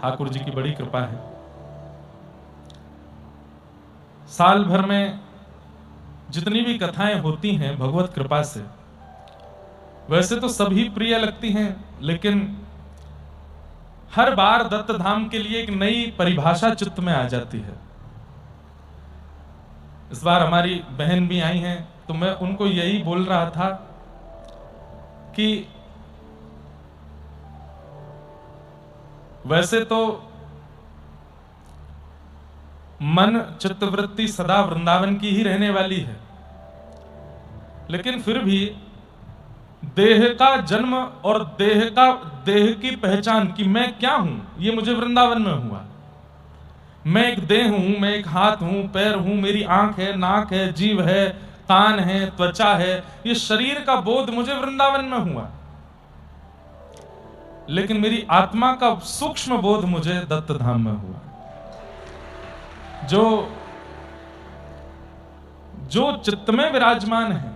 ठाकुर जी की बड़ी कृपा है। साल भर में जितनी भी कथाएं होती हैं भगवत कृपा से, वैसे तो सभी प्रिय लगती हैं, लेकिन हर बार दत्त धाम के लिए एक नई परिभाषा चित्त में आ जाती है। इस बार हमारी बहन भी आई हैं, तो मैं उनको यही बोल रहा था कि वैसे तो मन चित्तवृत्ति सदा वृंदावन की ही रहने वाली है, लेकिन फिर भी देह का जन्म और देह की पहचान कि मैं क्या हूं, ये मुझे वृंदावन में हुआ। मैं एक देह हूं, मैं एक हाथ हूं, पैर हूं, मेरी आंख है, नाक है, जीभ है, कान है, त्वचा है, ये शरीर का बोध मुझे वृंदावन में हुआ। लेकिन मेरी आत्मा का सूक्ष्म बोध मुझे दत्त धाम में हुआ। जो चित्त में विराजमान है,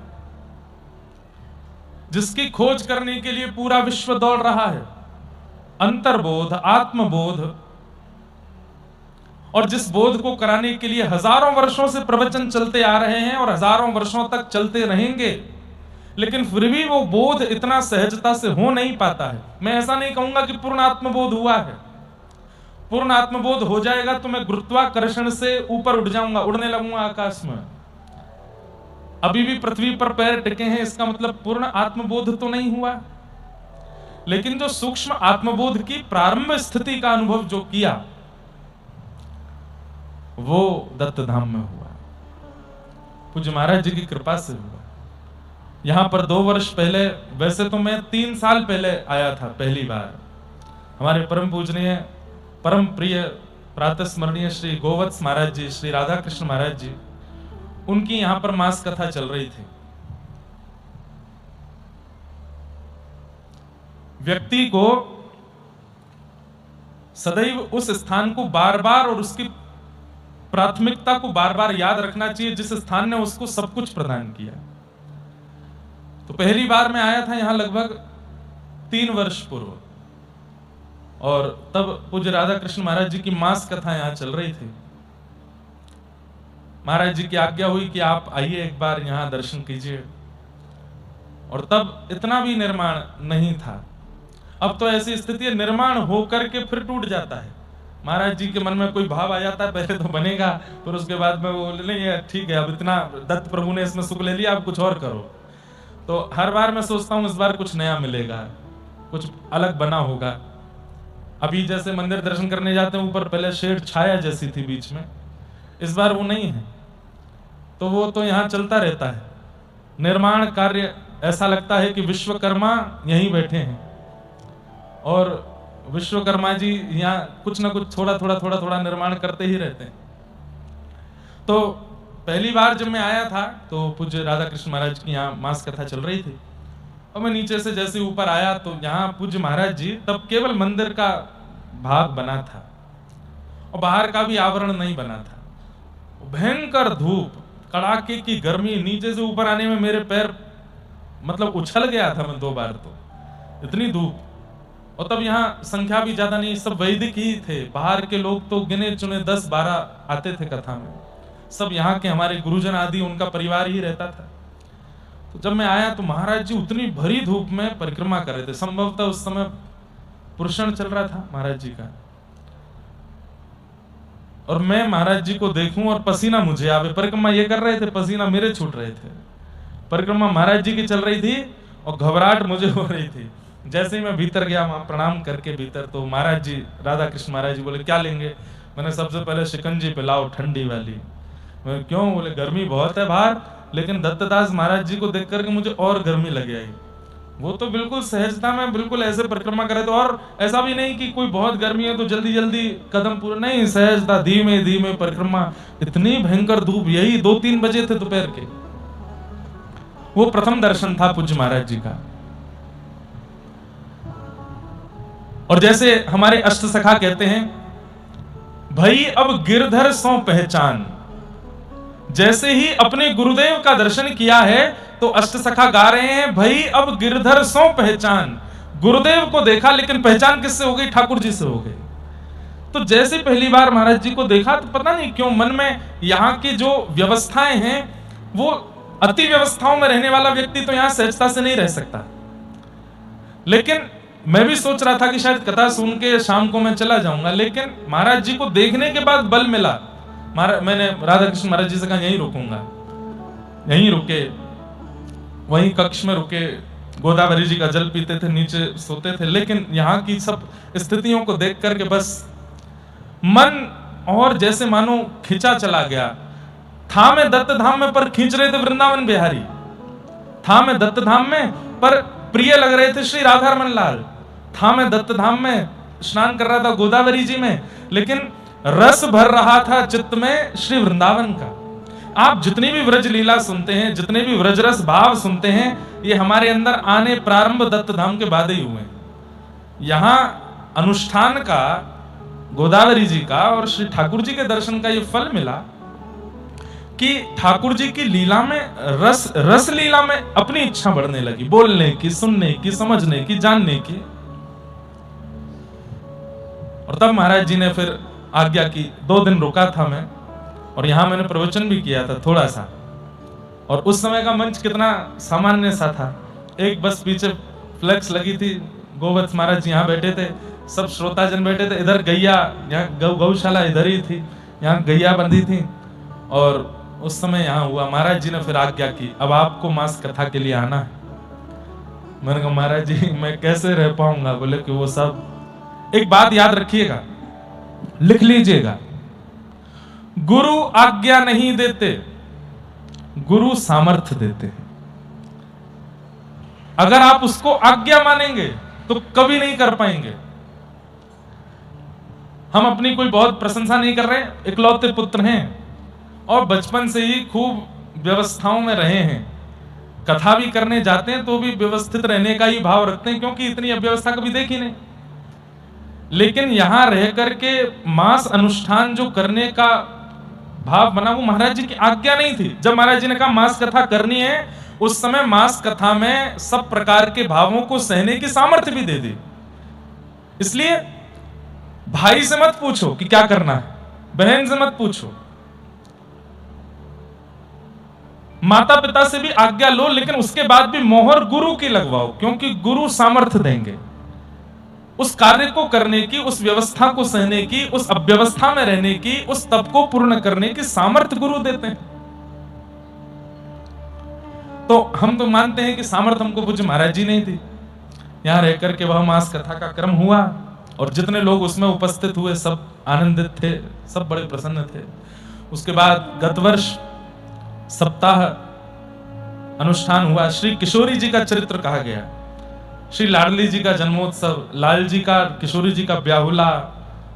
जिसकी खोज करने के लिए पूरा विश्व दौड़ रहा है, अंतर्बोध, आत्मबोध, और जिस बोध को कराने के लिए हजारों वर्षों से प्रवचन चलते आ रहे हैं और हजारों वर्षों तक चलते रहेंगे, लेकिन फिर भी वो बोध इतना सहजता से हो नहीं पाता है। मैं ऐसा नहीं कहूंगा कि पूर्ण आत्मबोध हुआ है। पूर्ण आत्मबोध हो जाएगा तो मैं गुरुत्वाकर्षण से ऊपर उठ जाऊंगा, उड़ने लगूंगा आकाश में। अभी भी पृथ्वी पर पैर टिके हैं, इसका मतलब पूर्ण आत्मबोध तो नहीं हुआ। लेकिन जो सूक्ष्म आत्मबोध की प्रारंभ स्थिति का अनुभव जो किया, वो दत्त धाम में हुआ, पूज्य महाराज जी की कृपा से हुआ। यहां पर 2 वर्ष पहले, वैसे तो मैं 3 साल पहले आया था पहली बार। हमारे परम पूजनीय, परम प्रिय, प्रातः स्मरणीय श्री गोवत्स महाराज जी, श्री राधा कृष्ण महाराज जी, उनकी यहां पर मास कथा चल रही थी। व्यक्ति को सदैव उस स्थान को बार बार और उसकी प्राथमिकता को बार बार याद रखना चाहिए जिस स्थान ने उसको सब कुछ प्रदान किया। तो पहली बार मैं आया था यहां लगभग 3 वर्ष पूर्व, और तब पूज्य राधा कृष्ण महाराज जी की मास कथा यहां चल रही थी। महाराज जी की आज्ञा हुई कि आप आइए एक बार यहां दर्शन कीजिए, और तब इतना भी निर्माण नहीं था। अब तो ऐसी स्थिति है, निर्माण होकर के फिर टूट जाता है। महाराज जी के मन में कोई भाव आ जाता है, पहले तो बनेगा, फिर उसके बाद में वो नहीं, ठीक है अब इतना दत्त प्रभु ने इसमें सुख ले लिया, अब कुछ और करो। तो हर बार मैं सोचता हूं इस बार कुछ नया मिलेगा, कुछ अलग बना होगा। अभी जैसे मंदिर दर्शन करने जाते हैं, ऊपर पहले शेड छाया जैसी थी बीच में, इस बार वो नहीं है। तो वो तो यहाँ चलता रहता है निर्माण कार्य। ऐसा लगता है कि विश्वकर्मा यहीं बैठे हैं, और विश्वकर्मा जी यहाँ कुछ ना कुछ थोड़ा थोड़ा निर्माण करते ही रहते हैं। तो पहली बार जब मैं आया था तो पूज्य राधा कृष्ण महाराज की यहाँ मास कथा चल रही थी, और मैं नीचे से जैसे ऊपर आया तो यहाँ पूज्य महाराज जी तब केवल मंदिर का भाग बना था और बाहर का भी आवरण नहीं बना था। भयंकर धूप, कड़ाके की गर्मी, नीचे से ऊपर आने में मेरे पैर मतलब उछल गया था मैं 2 बार, तो इतनी धूप। और तब यहाँ संख्या भी ज्यादा नहीं, सब वैदिक ही थे। बाहर के लोग तो गिने चुने 10-12 आते थे कथा में, सब यहाँ के हमारे गुरुजन आदि, उनका परिवार ही रहता था। तो जब मैं आया तो महाराज जी उतनी भरी धूप में परिक्रमा कर रहे थे। संभवतः उस समय पुरुषण चल रहा था महाराज जी का, और मैं महाराज जी को देखूं और पसीना मुझे आवे। परिक्रमा ये कर रहे थे, पसीना मेरे छूट रहे थे। परिक्रमा महाराज जी की चल रही थी और घबराहट मुझे हो रही थी। जैसे ही मैं भीतर गया, वहां प्रणाम करके भीतर, तो महाराज जी, राधा कृष्ण महाराज जी बोले क्या लेंगे? मैंने सबसे पहले शिकंजी पिलाओ ठंडी वाली। मैं क्यों? बोले गर्मी बहुत है बाहर। लेकिन दत्तदास महाराज जी को देख करके मुझे और गर्मी लग आई। वो तो बिल्कुल सहजता में बिल्कुल ऐसे परिक्रमा करे थे, और ऐसा भी नहीं कि कोई बहुत गर्मी है तो जल्दी जल्दी कदम पूरा, नहीं, सहजता, धीमे धीमे परिक्रमा। इतनी भयंकर धूप, यही 2-3 बजे थे दोपहर के। वो प्रथम दर्शन था पूज्य महाराज जी का। और जैसे हमारे अष्ट सखा कहते हैं, भाई अब गिरधर सो पहचान। जैसे ही अपने गुरुदेव का दर्शन किया है तो अष्ट सखा गा रहे हैं, भाई अब गिरधर सो पहचान। गुरुदेव को देखा, लेकिन पहचान किससे हो गई? ठाकुर जी से हो गई। तो जैसे पहली बार महाराज जी को देखा तो पता नहीं क्यों मन में यहाँ की जो व्यवस्थाएं हैं, वो अति व्यवस्थाओं में रहने वाला व्यक्ति तो यहाँ सहजता से नहीं रह सकता। लेकिन मैं भी सोच रहा था कि शायद कथा सुन के शाम को मैं चला जाऊंगा, लेकिन महाराज जी को देखने के बाद बल मिला। मैंने राधा कृष्ण महाराज जी से कहा यहीं रुकूंगा, यहीं रुके, वहीं कक्ष में रुके, गोदावरी जी का जल पीते थे, नीचे सोते थे। लेकिन यहाँ की सब स्थितियों को देख करके बस मन और जैसे मानो खिंचा चला गया। था मैं दत्त धाम में पर खींच रहे थे वृंदावन बिहारी, था मैं दत्त धाम में पर प्रिय लग रहे थे श्री राधा रमन लाल, था मैं दत्त धाम में स्नान कर रहा था गोदावरी जी में, लेकिन रस भर रहा था चित्त में श्री वृंदावन का। आप जितनी भी व्रज लीला सुनते हैं, जितने भी व्रज रस भाव सुनते हैं, ये हमारे अंदर आने प्रारंभ दत्त धाम के बाद ही हुए। यहां अनुष्ठान का, गोदावरी जी का और श्री ठाकुर जी के दर्शन का ये फल मिला कि ठाकुर जी की लीला में रस लीला में अपनी इच्छा बढ़ने लगी, बोलने की, सुनने की, समझने की, जानने की। और तब महाराज जी ने फिर आज्ञा की। 2 दिन रुका था मैं, और यहां मैंने प्रवचन भी किया था थोड़ा सा। और उस समय का मंच कितना सामान्य सा था, एक बस पीछे फ्लेक्स लगी थी, गोवत्स महाराज जी यहाँ बैठे थे, सब श्रोताजन बैठे थे, इधर गैया, यहाँ गौशाला इधर ही थी, यहाँ गैया बंधी थी। और उस समय यहाँ हुआ, महाराज जी ने फिर आज्ञा की, अब आपको मास कथा के लिए आना है। मैंने कहा महाराज जी मैं कैसे रह पाऊंगा? बोले कि वो सब, एक बात याद रखिएगा, लिख लीजिएगा, गुरु आज्ञा नहीं देते, गुरु सामर्थ्य देते हैं। अगर आप उसको आज्ञा मानेंगे तो कभी नहीं कर पाएंगे। हम अपनी कोई बहुत प्रशंसा नहीं कर रहे, इकलौते पुत्र हैं और बचपन से ही खूब व्यवस्थाओं में रहे हैं। कथा भी करने जाते हैं तो भी व्यवस्थित रहने का ही भाव रखते हैं, क्योंकि इतनी अव्यवस्था कभी देखी नहीं। लेकिन यहां रह करके मास अनुष्ठान जो करने का भाव बना, वो महाराज जी की आज्ञा नहीं थी। जब महाराज जी ने कहा मास कथा करनी है, उस समय मास कथा में सब प्रकार के भावों को सहने की सामर्थ्य भी दे दी। इसलिए भाई से मत पूछो कि क्या करना है, बहन से मत पूछो, माता पिता से भी आज्ञा लो, लेकिन उसके बाद भी मोहर गुरु की लगवाओ, क्योंकि गुरु सामर्थ्य देंगे उस कार्य को करने की, उस व्यवस्था को सहने की, उस अव्यवस्था में रहने की, उस तप को पूर्ण करने की सामर्थ्य गुरु देते हैं। तो हम तो मानते हैं कि सामर्थ्य हमको पूज्य महाराज जी नहीं दी। यहां रहकर के वह मास कथा का क्रम हुआ और जितने लोग उसमें उपस्थित हुए सब आनंदित थे, सब बड़े प्रसन्न थे। उसके बाद गत वर्ष सप्ताह अनुष्ठान हुआ, श्री किशोरी जी का चरित्र कहा गया, श्री लाडली जी का जन्मोत्सव, लाल जी का, किशोरी जी का ब्याहुला,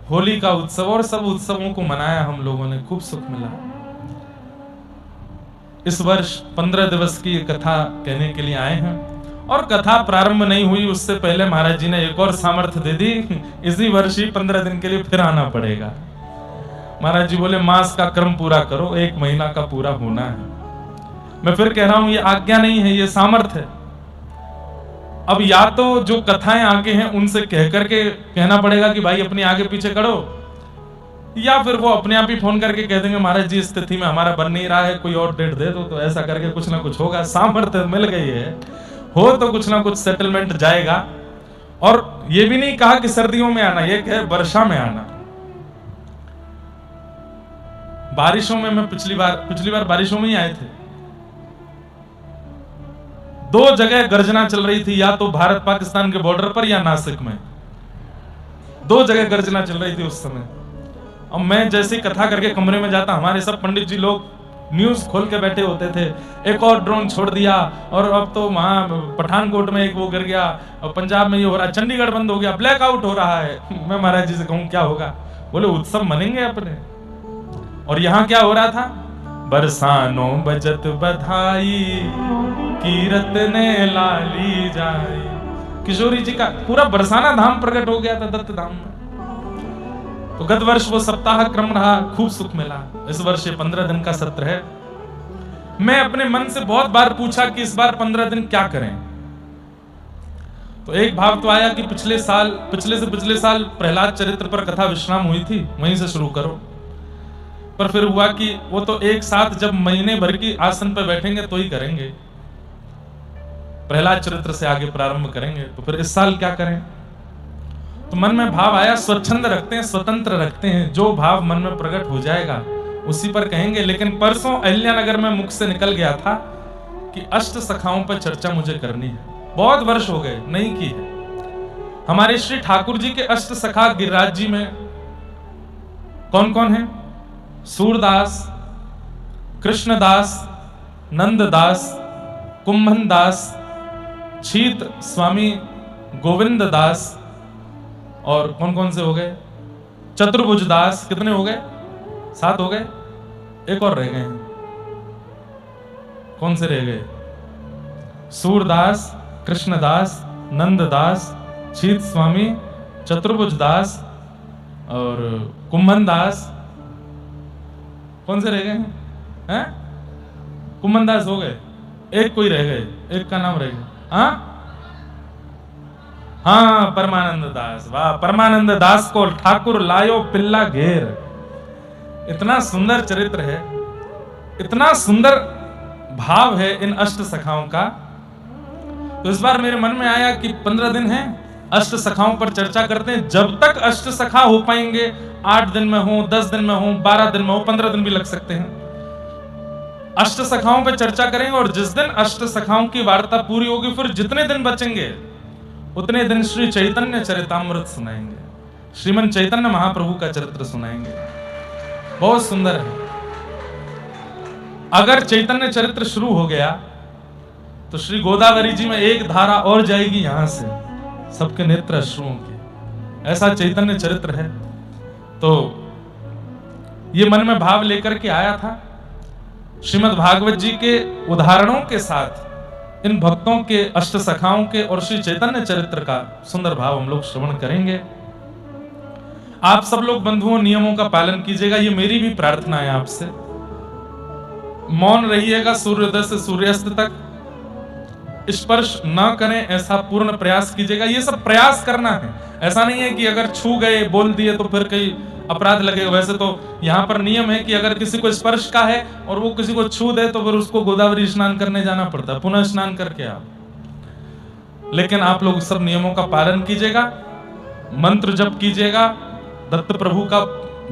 होली का उत्सव और सब उत्सवों को मनाया हम लोगों ने, खूब सुख मिला। इस वर्ष 15 दिवस की कथा कहने के लिए आए हैं और कथा प्रारंभ नहीं हुई उससे पहले महाराज जी ने एक और सामर्थ्य दे दी, इसी वर्ष ही 15 दिन के लिए फिर आना पड़ेगा। महाराज जी बोले मास का क्रम पूरा करो, 1 महीना का पूरा होना है। मैं फिर कह रहा हूं ये आज्ञा नहीं है, ये सामर्थ्य है। अब या तो जो कथाएं आगे हैं उनसे कह करके कहना पड़ेगा कि भाई अपनी आगे पीछे करो, या फिर वो अपने आप ही फोन करके कह देंगे महाराज जी इस स्थिति में हमारा बन नहीं रहा है, कोई और डेट दे दो, तो ऐसा करके कुछ ना कुछ होगा। सामर्थ्य मिल गई है, हो तो कुछ ना कुछ सेटलमेंट जाएगा। और ये भी नहीं कहा कि सर्दियों में आना, ये कहे वर्षा में आना। बारिशों में मैं पिछली बार बारिशों में ही आए थे, 2 जगह गर्जना चल रही थी, या तो भारत पाकिस्तान के बॉर्डर पर या नासिक में, 2 जगह गर्जना चल रही थी उस समय। और मैं जैसे कथा करके कमरे में जाता, हमारे सब पंडित जी लोग न्यूज खोल के बैठे होते थे, एक और ड्रोन छोड़ दिया, और अब तो वहां पठानकोट में एक वो गिर गया, और पंजाब में ये हो रहा, चंडीगढ़ बंद हो गया, ब्लैकआउट हो रहा है। मैं महाराज जी से कहूं क्या होगा? बोले उत्सव मनेंगे अपने। और यहाँ क्या हो रहा था? बरसानो बजत बधाई, कीरत ने लाली जाई। किशोरी जी का पूरा बरसाना धाम प्रकट हो गया था दत्त धाम में। तो गत वर्ष वो सप्ताह क्रम रहा, खूब सुख मिला। इस वर्ष ये 15 दिन का सत्र है। मैं अपने मन से बहुत बार पूछा कि इस बार 15 दिन क्या करें, तो एक भाव तो आया कि पिछले से पिछले साल प्रहलाद चरित्र पर कथा विश्राम हुई थी, वहीं से शुरू करो। पर फिर हुआ कि वो तो एक साथ जब महीने भर की आसन पर बैठेंगे तो ही करेंगे, प्रहलाद चरित्र से आगे प्रारंभ करेंगे। तो फिर इस साल क्या करें? तो मन में भाव आया, स्वच्छंद रखते हैं, स्वतंत्र रखते हैं, जो भाव मन में प्रकट हो जाएगा उसी पर कहेंगे। लेकिन परसों अहिल्यानगर में मुख से निकल गया था कि अष्ट सखाओं पर चर्चा मुझे करनी है। बहुत वर्ष हो गए नहीं की है। हमारे श्री ठाकुर जी के अष्ट सखा गिरिराज जी में कौन कौन है? सूरदास, कृष्णदास, नंददास, कुंभन दास, छीत स्वामी गोविंद दास, और कौन कौन से हो गए? चतुर्भुज दास। कितने हो गए? 7 हो गए। एक और रह गए हैं। कौन से रह गए? सूरदास, कृष्णदास, नंददास, छीत स्वामी, चतुर्भुज दास और कुंभन दास। कौन से रह गए हैं? कुंभन दास हो गए, एक कोई रह गए, एक का नाम रह गया। हाँ, परमानंद दास। वाह, परमानंद दास को ठाकुर लायो पिल्ला घेर। इतना सुंदर चरित्र है, इतना सुंदर भाव है इन अष्ट सखाओं का। तो इस बार मेरे मन में आया कि 15 दिन है, अष्ट सखाओं पर चर्चा करते हैं। जब तक अष्ट सखा हो पाएंगे, 8 दिन में हो, 10 दिन में हो, 12 दिन में हो, 15 दिन भी लग सकते हैं, अष्ट सखाओं पर चर्चा करेंगे। और जिस दिन अष्ट सखाओं की वार्ता पूरी होगी, फिर जितने दिन बचेंगे उतने दिन श्री चैतन्य चरितामृत सुनाएंगे, श्रीमन चैतन्य महाप्रभु का चरित्र सुनाएंगे। बहुत सुंदर है। अगर चैतन्य चरित्र शुरू हो गया तो श्री गोदावरी जी में एक धारा और जाएगी यहां से, सबके नेत्र अश्रुओं की। ऐसा चैतन्य चरित्र है। तो ये मन में भाव लेकर के आया था। श्रीमद् भागवत जी के उदाहरणों के साथ इन भक्तों के, अष्ट सखाओं के और श्री चैतन्य चरित्र का सुंदर भाव हम लोग श्रवण करेंगे। आप सब लोग बंधुओं नियमों का पालन कीजिएगा, ये मेरी भी प्रार्थना है आपसे। मौन रहिएगा, सूर्योदय से सूर्यास्त तक स्पर्श न करें ऐसा पूर्ण प्रयास कीजिएगा। ये सब प्रयास करना है, ऐसा नहीं है कि अगर छू गए बोल दिए तो फिर कहीं अपराध लगेगा। वैसे तो यहाँ पर नियम है कि अगर किसी को स्पर्श का है और वो किसी को छू दे तो फिर उसको गोदावरी स्नान करने जाना पड़ता है, पुनः स्नान करके आप। लेकिन आप लोग सब नियमों का पालन कीजिएगा, मंत्र जप कीजिएगा, दत्त प्रभु का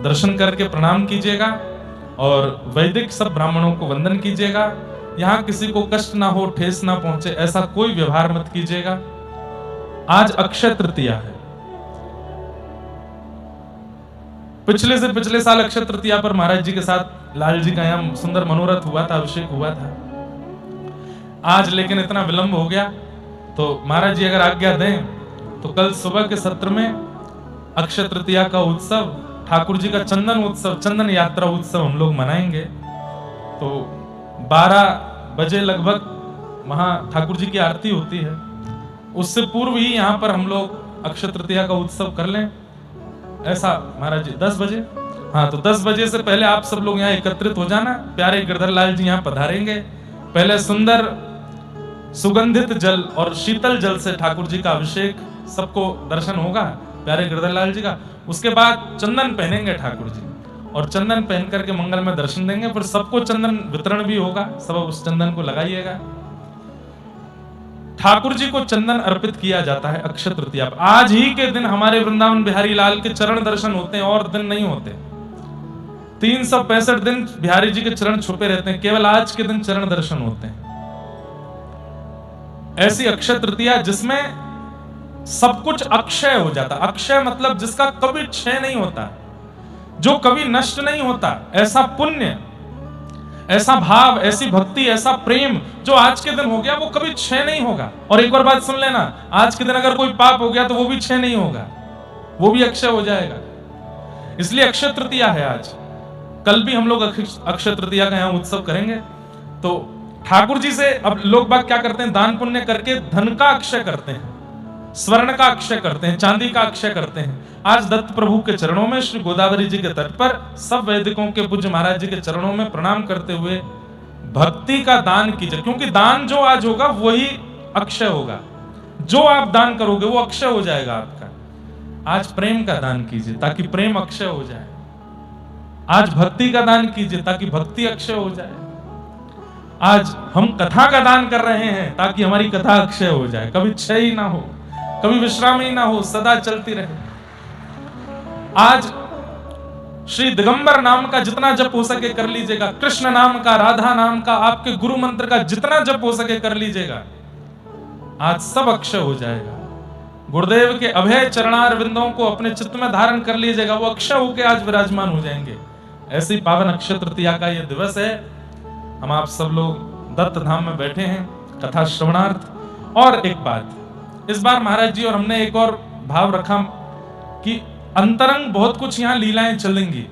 दर्शन करके प्रणाम कीजिएगा और वैदिक सब ब्राह्मणों को वंदन कीजिएगा। यहाँ किसी को कष्ट ना हो, ठेस ना पहुंचे, ऐसा कोई व्यवहार मत कीजिएगा। आज अक्षय तृतीया है। पिछले से पिछले साल अक्षय तृतीया पर महाराज जी के साथ लाल जी का यहाँ सुंदर मनोरथ हुआ था, अभिषेक हुआ था। आज लेकिन इतना विलंब हो गया, तो महाराज जी अगर आज्ञा दें तो कल सुबह के सत्र में अक्षय तृतीया का उत्सव, ठाकुर जी का चंदन उत्सव, चंदन यात्रा उत्सव हम लोग मनाएंगे। तो 12 बजे लगभग वहां ठाकुर जी की आरती होती है, उससे पूर्व ही यहाँ पर हम लोग अक्षय तृतीया का उत्सव कर लें, ऐसा महाराज जी। 10 बजे, हाँ, तो 10 बजे से पहले आप सब लोग यहाँ एकत्रित हो जाना। प्यारे गिरधर लाल जी यहाँ पधारेंगे। पहले सुंदर सुगंधित जल और शीतल जल से ठाकुर जी का अभिषेक, सबको दर्शन होगा प्यारे गिरधर लाल जी का। उसके बाद चंदन पहनेंगे ठाकुर जी और चंदन पहन करके मंगल में दर्शन देंगे। फिर सबको चंदन वितरण भी होगा, सब उस चंदन को लगाइएगा। ठाकुर जी को चंदन अर्पित किया जाता है अक्षय तृतीया पर। आज ही के दिन हमारे वृंदावन बिहारी लाल के चरण दर्शन होते हैं, और दिन नहीं होते। 365 दिन बिहारी जी के चरण छुपे रहते हैं, केवल आज के दिन चरण दर्शन होते हैं। ऐसी अक्षय तृतीया जिसमें सब कुछ अक्षय हो जाता। अक्षय मतलब जिसका कभी क्षय नहीं होता, जो कभी नष्ट नहीं होता। ऐसा पुण्य, ऐसा भाव, ऐसी भक्ति, ऐसा प्रेम जो आज के दिन हो गया वो कभी क्षय नहीं होगा। और एक और बात सुन लेना, आज के दिन अगर कोई पाप हो गया तो वो भी क्षय नहीं होगा, वो भी अक्षय हो जाएगा। इसलिए अक्षय तृतीया है आज। कल भी हम लोग अक्षय तृतीया का यहाँ उत्सव करेंगे। तो ठाकुर जी से अब लोग बात क्या करते हैं, दान पुण्य करके धन का अक्षय करते हैं, स्वर्ण का अक्षय करते हैं, चांदी का अक्षय करते हैं। आज दत्त प्रभु के चरणों में, श्री गोदावरी जी के तट पर सब वैदिकों के पूज्य महाराज जी के चरणों में प्रणाम करते हुए भक्ति का दान कीजिए, क्योंकि दान जो आज होगा वही अक्षय होगा। जो आप दान करोगे वो अक्षय हो जाएगा आपका। आज प्रेम का दान कीजिए ताकि प्रेम अक्षय हो जाए। आज भक्ति का दान कीजिए ताकि भक्ति अक्षय हो जाए। आज हम कथा का दान कर रहे हैं ताकि हमारी कथा अक्षय हो जाए, कभी क्षय ही ना हो, कभी विश्राम ही ना हो, सदा चलती रहे। आज श्री दिगंबर नाम का जितना जप हो सके कर लीजिएगा, कृष्ण नाम का, राधा नाम का, आपके गुरु मंत्र का जितना जप हो सके कर लीजिएगा। आज सब अक्षय हो जाएगा। गुरुदेव के अभय चरणार विंदों को अपने चित्त में धारण कर लीजिएगा, वो अक्षय होकर आज विराजमान हो जाएंगे। ऐसी पावन अक्षय तृतीया का यह दिवस है। हम आप सब लोग दत्त धाम में बैठे हैं कथा श्रवणार्थ। और एक बात, इस बार महाराज जी और हमने एक और भाव रखा कि अंतरंग बहुत कुछ यहाँ लीलाएं चलेंगी।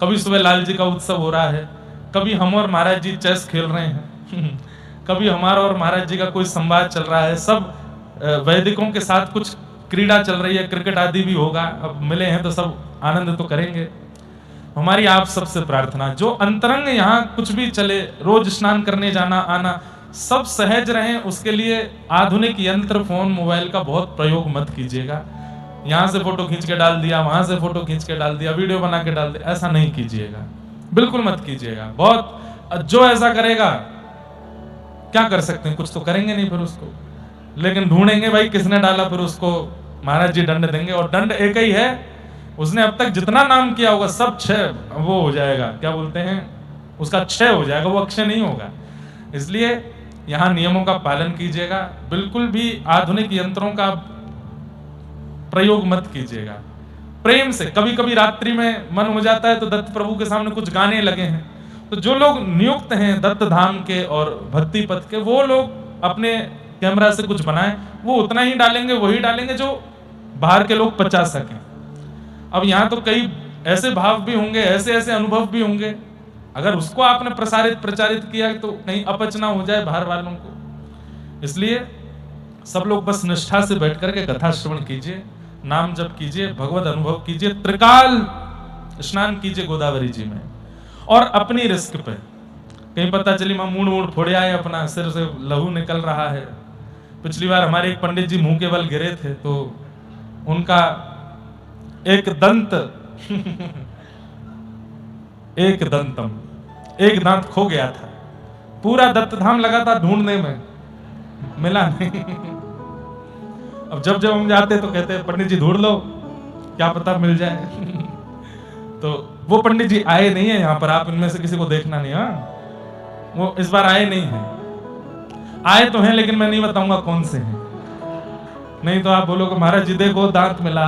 कभी सुबह लाल जी का उत्सव हो रहा है, कभी हम और महाराज जी चेस खेल रहे हैं कभी हमारा और महाराज जी का कोई संवाद चल रहा है। सब वैदिकों के साथ कुछ क्रीड़ा चल रही है, क्रिकेट आदि भी होगा। अब मिले हैं तो सब आनंद तो करेंगे। हमारी आप सबसे प्रार्थना, जो अंतरंग यहाँ कुछ भी चले, रोज स्नान करने जाना आना, सब सहज रहें। उसके लिए आधुनिक यंत्र, फोन, मोबाइल का बहुत प्रयोग मत कीजिएगा। यहाँ से फोटो खींच के डाल दिया, वहां से फोटो खींच के डाल दिया, वीडियो बना के डाल दिया, ऐसा नहीं कीजिएगा, बिल्कुल मत कीजिएगा। बहुत जो ऐसा करेगा क्या कर सकते हैं, कुछ तो करेंगे नहीं फिर उसको, लेकिन ढूंढेंगे भाई किसने डाला, फिर उसको महाराज जी दंड देंगे। और दंड एक ही है, उसने अब तक जितना नाम किया होगा सब क्षय वो हो जाएगा, क्या बोलते हैं, उसका क्षय हो जाएगा, वो अक्षय नहीं होगा। इसलिए यहाँ नियमों का पालन कीजिएगा, बिल्कुल भी आधुनिक यंत्रों का प्रयोग मत कीजिएगा। प्रेम से कभी कभी रात्रि में मन हो जाता है तो दत्त प्रभु के सामने कुछ गाने लगे हैं, तो जो लोग नियुक्त हैं दत्त धाम के और भक्ति पथ के, वो लोग अपने कैमरा से कुछ बनाएं, वो उतना ही डालेंगे, वही डालेंगे जो बाहर के लोग पचा सकें। अब यहाँ तो कई ऐसे भाव भी होंगे, ऐसे ऐसे अनुभव भी होंगे, अगर उसको आपने प्रचारित किया तो कहीं अपचना हो जाए बाहर वालों को। इसलिए सब लोग बस निष्ठा से बैठ करके कथा श्रवण कीजिए, नाम जप कीजिए, भगवत अनुभव कीजिए, त्रिकाल स्नान कीजिए गोदावरी जी में। और अपनी रिस्क पे, कहीं पता चली मां मूड़ फोड़े आए, अपना सिर से लहू निकल रहा है। पिछली बार हमारे एक पंडित जी मुंह के बल गिरे थे तो उनका एक दांत खो गया था। पूरा दत्त धाम लगा था ढूंढने में, मिला नहीं। अब जब हम जाते तो कहते हैं पंडित जी ढूंढ लो, क्या पता मिल जाए तो वो पंडित जी आए नहीं है यहाँ पर, आप इनमें से किसी को देखना नहीं। हाँ, वो इस बार आए नहीं है, आए तो हैं लेकिन मैं नहीं बताऊंगा कौन से हैं, नहीं तो आप बोलोगे महाराज जी देखो दांत मिला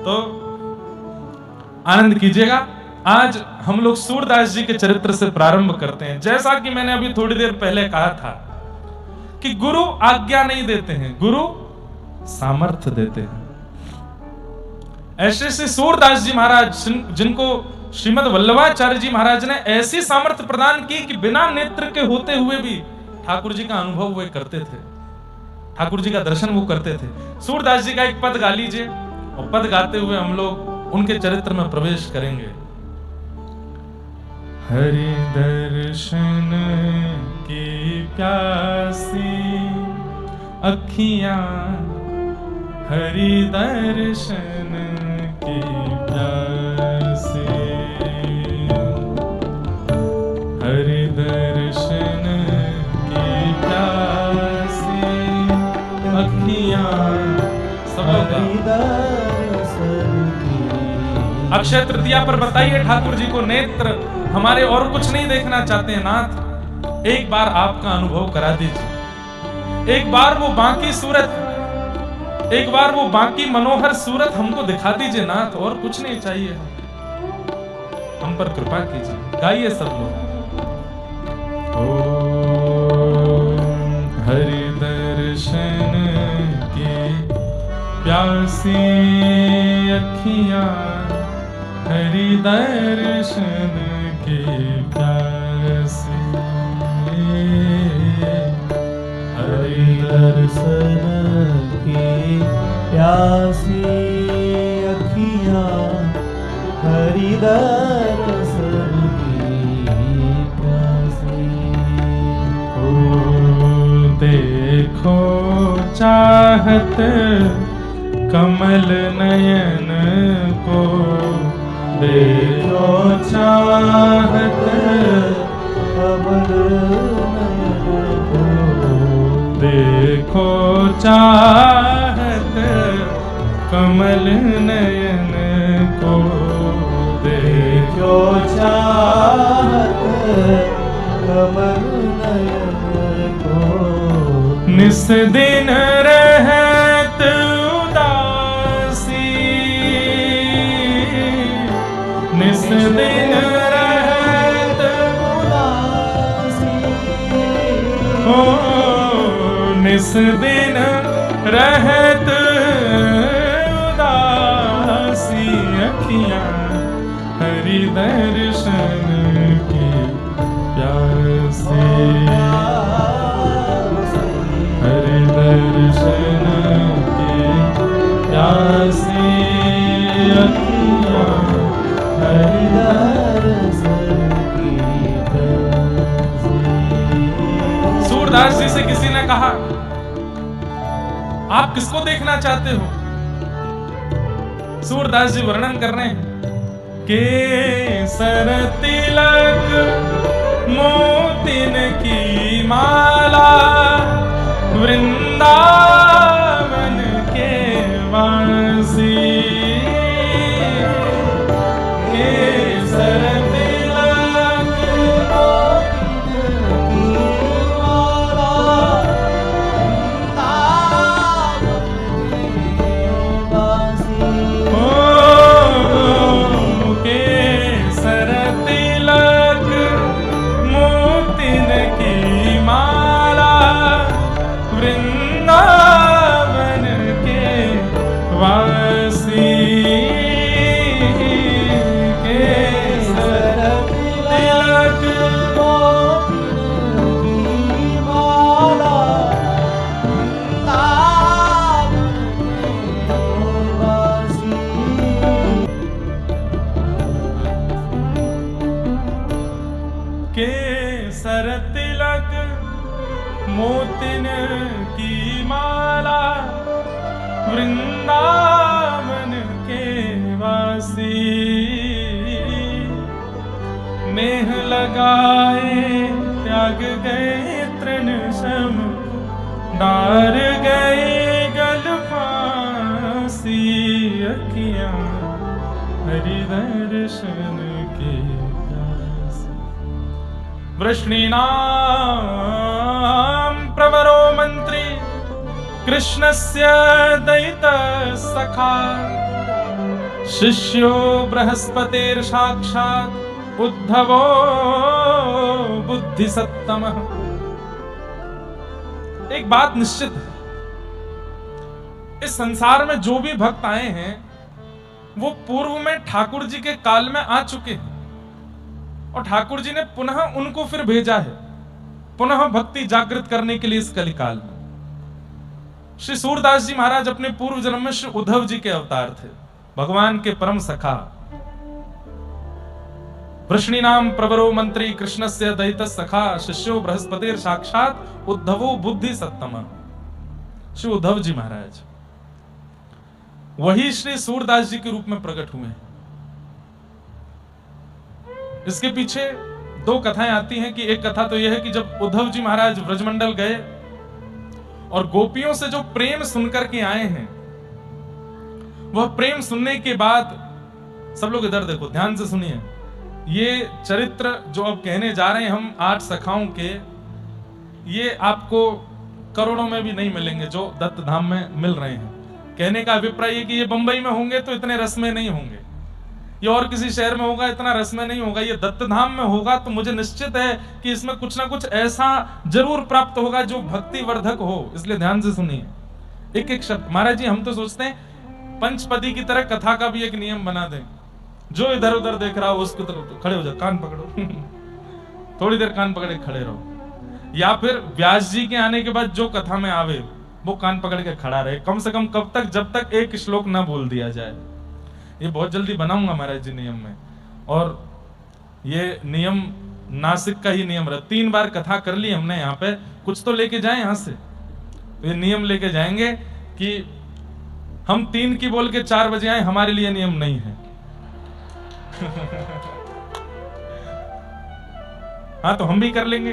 तो आनंद कीजिएगा। आज हम लोग सूरदास जी के चरित्र से प्रारंभ करते हैं। जैसा कि मैंने अभी थोड़ी देर पहले कहा था कि गुरु आज्ञा नहीं देते हैं, गुरु सामर्थ्य देते हैं। ऐसे सूरदास जी महाराज, जिनको श्रीमद वल्लभाचार्य जी महाराज ने ऐसी सामर्थ्य प्रदान की कि बिना नेत्र के होते हुए भी ठाकुर जी का अनुभव वे करते थे, ठाकुर जी का दर्शन वो करते थे। सूरदास जी का एक पद गा लीजिए, और पद गाते हुए हम लोग उनके चरित्र में प्रवेश करेंगे। हरि दर्शन की प्यासी अखियां, हरि दर्शन की प्यासी, हरि दर्शन की प्यासी अखियां। अक्षय तृतीया पर बताइए ठाकुर जी को नेत्र हमारे और कुछ नहीं देखना चाहते हैं नाथ, एक बार आपका अनुभव करा दीजिए, एक बार वो बाकी सूरत, एक बार वो बाकी मनोहर सूरत हमको दिखा दीजिए नाथ, और कुछ नहीं चाहिए, हम पर कृपा कीजिए। गाइए सब लोग। ओम हरि दर्शन की प्यासी अखियां, हरि दर्शन की प्यासी, हरि दर्शन की प्यासी अखियां, हरि दर्शन की प्यासी। ओ देखो चाहत कमल नयन को, देखो चाहत कमल नयन को, देखो चाहत कमल नयन को, देखो चाहत कमल नयन को। निस दिन रहत उदासी, निस दिन रहत उदासी, हो, निस दिन रहत उदासी, अखियाँ हरि दर्शन की प्यासी, हरि दर्शन की प्यासी, अखियाँ हरि दर्शन की प्यासी। सूरदास जी से किसी ने कहा, आप किसको देखना चाहते हो? सूरदास जी वर्णन कर रहे हैं, केसर तिलक मोतिन की माला, वृंदावन के वासी, केसर तिलक मोतिन की माला, वृंदावन के वासी, केसर तिलक मोतिन की माला, वृंदावन के वासी, केसर तिलक मोतिन की माला, वृंदावन के वासी। केसर तिलक मोतिन की माला, वृंदावन के वासी, नेह लगाए त्याग गए तृण सम, डार गए गल फांसी, अखियाँ हरि दर्शन के प्यासी। वृष्णीनां प्रवरो मंत्री, कृष्णस्य दयितः सखा, शिष्यो बृहस्पतिर्साक्षात् उद्धवो बुद्धिसत्तमः। एक बात निश्चित है, इस संसार में जो भी भक्त आए हैं वो पूर्व में ठाकुर जी के काल में आ चुके हैं, और ठाकुर जी ने पुनः उनको फिर भेजा है, पुनः भक्ति जागृत करने के लिए इस कलिकाल में। श्री सूरदास जी महाराज अपने पूर्व जन्म में श्री उद्धव जी के अवतार थे, भगवान के परम सखा। वृष्णीनाम प्रवरो मंत्री, कृष्णस्य दयितः सखा, शिष्यो बृहस्पतिर साक्षात उद्धवो बुद्धि सत्तम। श्री उद्धव जी महाराज वही श्री सूरदास जी के रूप में प्रकट हुए हैं। इसके पीछे दो कथाएं आती हैं कि एक कथा तो यह है कि जब उद्धव जी महाराज ब्रजमंडल गए और गोपियों से जो प्रेम सुनकर के आए हैं, वह प्रेम सुनने के बाद, सब लोग इधर देखो, ध्यान से सुनिए, ये चरित्र जो अब कहने जा रहे हैं हम 8 सखाओं के, ये आपको करोड़ों में भी नहीं मिलेंगे जो दत्त धाम में मिल रहे हैं। कहने का अभिप्राय है कि ये बंबई में होंगे तो इतने रस में नहीं होंगे, ये और किसी शहर में होगा इतना रस में नहीं होगा, ये दत्त धाम में होगा तो मुझे निश्चित है कि इसमें कुछ ना कुछ ऐसा जरूर प्राप्त होगा जो भक्ति वर्धक हो। इसलिए ध्यान से सुनिए एक एक शब्द। महाराज जी हम तो सोचते हैं पंचपदी की तरह कथा का भी एक नियम बना दें, जो इधर उधर देख रहा हो उसको तरफ खड़े हो जाओ, कान पकड़ो थोड़ी देर कान पकड़े खड़े रहो, या फिर व्यास जी के आने के बाद जो कथा में आवे वो कान पकड़ के खड़ा रहे, कम से कम कब तक, जब तक एक श्लोक ना बोल दिया जाए। ये बहुत जल्दी बनाऊंगा महाराज जी नियम में, और ये नियम नासिक का ही नियम रहा। 3 बार कथा कर ली हमने यहाँ पे, कुछ तो लेके जाए यहाँ से। तो ये नियम लेके जाएंगे कि हम 3 की बोल के 4 बजे आए, हमारे लिए नियम नहीं है। हाँ, तो हम भी कर लेंगे,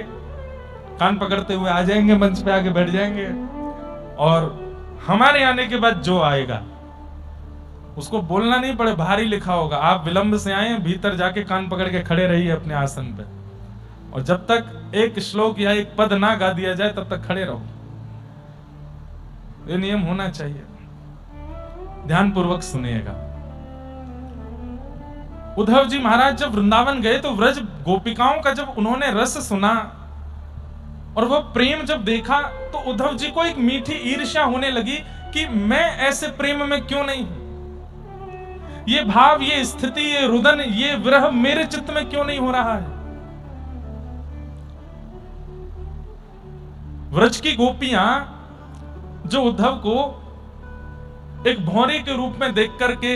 कान पकड़ते हुए आ जाएंगे, मंच पे आके बैठ जाएंगे, और हमारे आने के बाद जो आएगा उसको बोलना नहीं पड़े, बाहर ही लिखा होगा, आप विलंब से आए, भीतर जाके कान पकड़ के खड़े रहिए अपने आसन पे, और जब तक एक श्लोक या एक पद ना गा दिया जाए तब तक खड़े रहो। ये नियम होना चाहिए, ध्यान पूर्वक सुनिएगा। उद्धव जी महाराज जब वृंदावन गए तो व्रज गोपिकाओं का जब उन्होंने रस सुना और वह प्रेम जब देखा, तो उद्धव जी को एक मीठी ईर्ष्या होने लगी कि मैं ऐसे प्रेम में क्यों नहीं हूं, ये भाव, ये स्थिति, ये रुदन, ये विरह मेरे चित्त में क्यों नहीं हो रहा है। व्रज की गोपियां जो उद्धव को एक भौरे के रूप में देख करके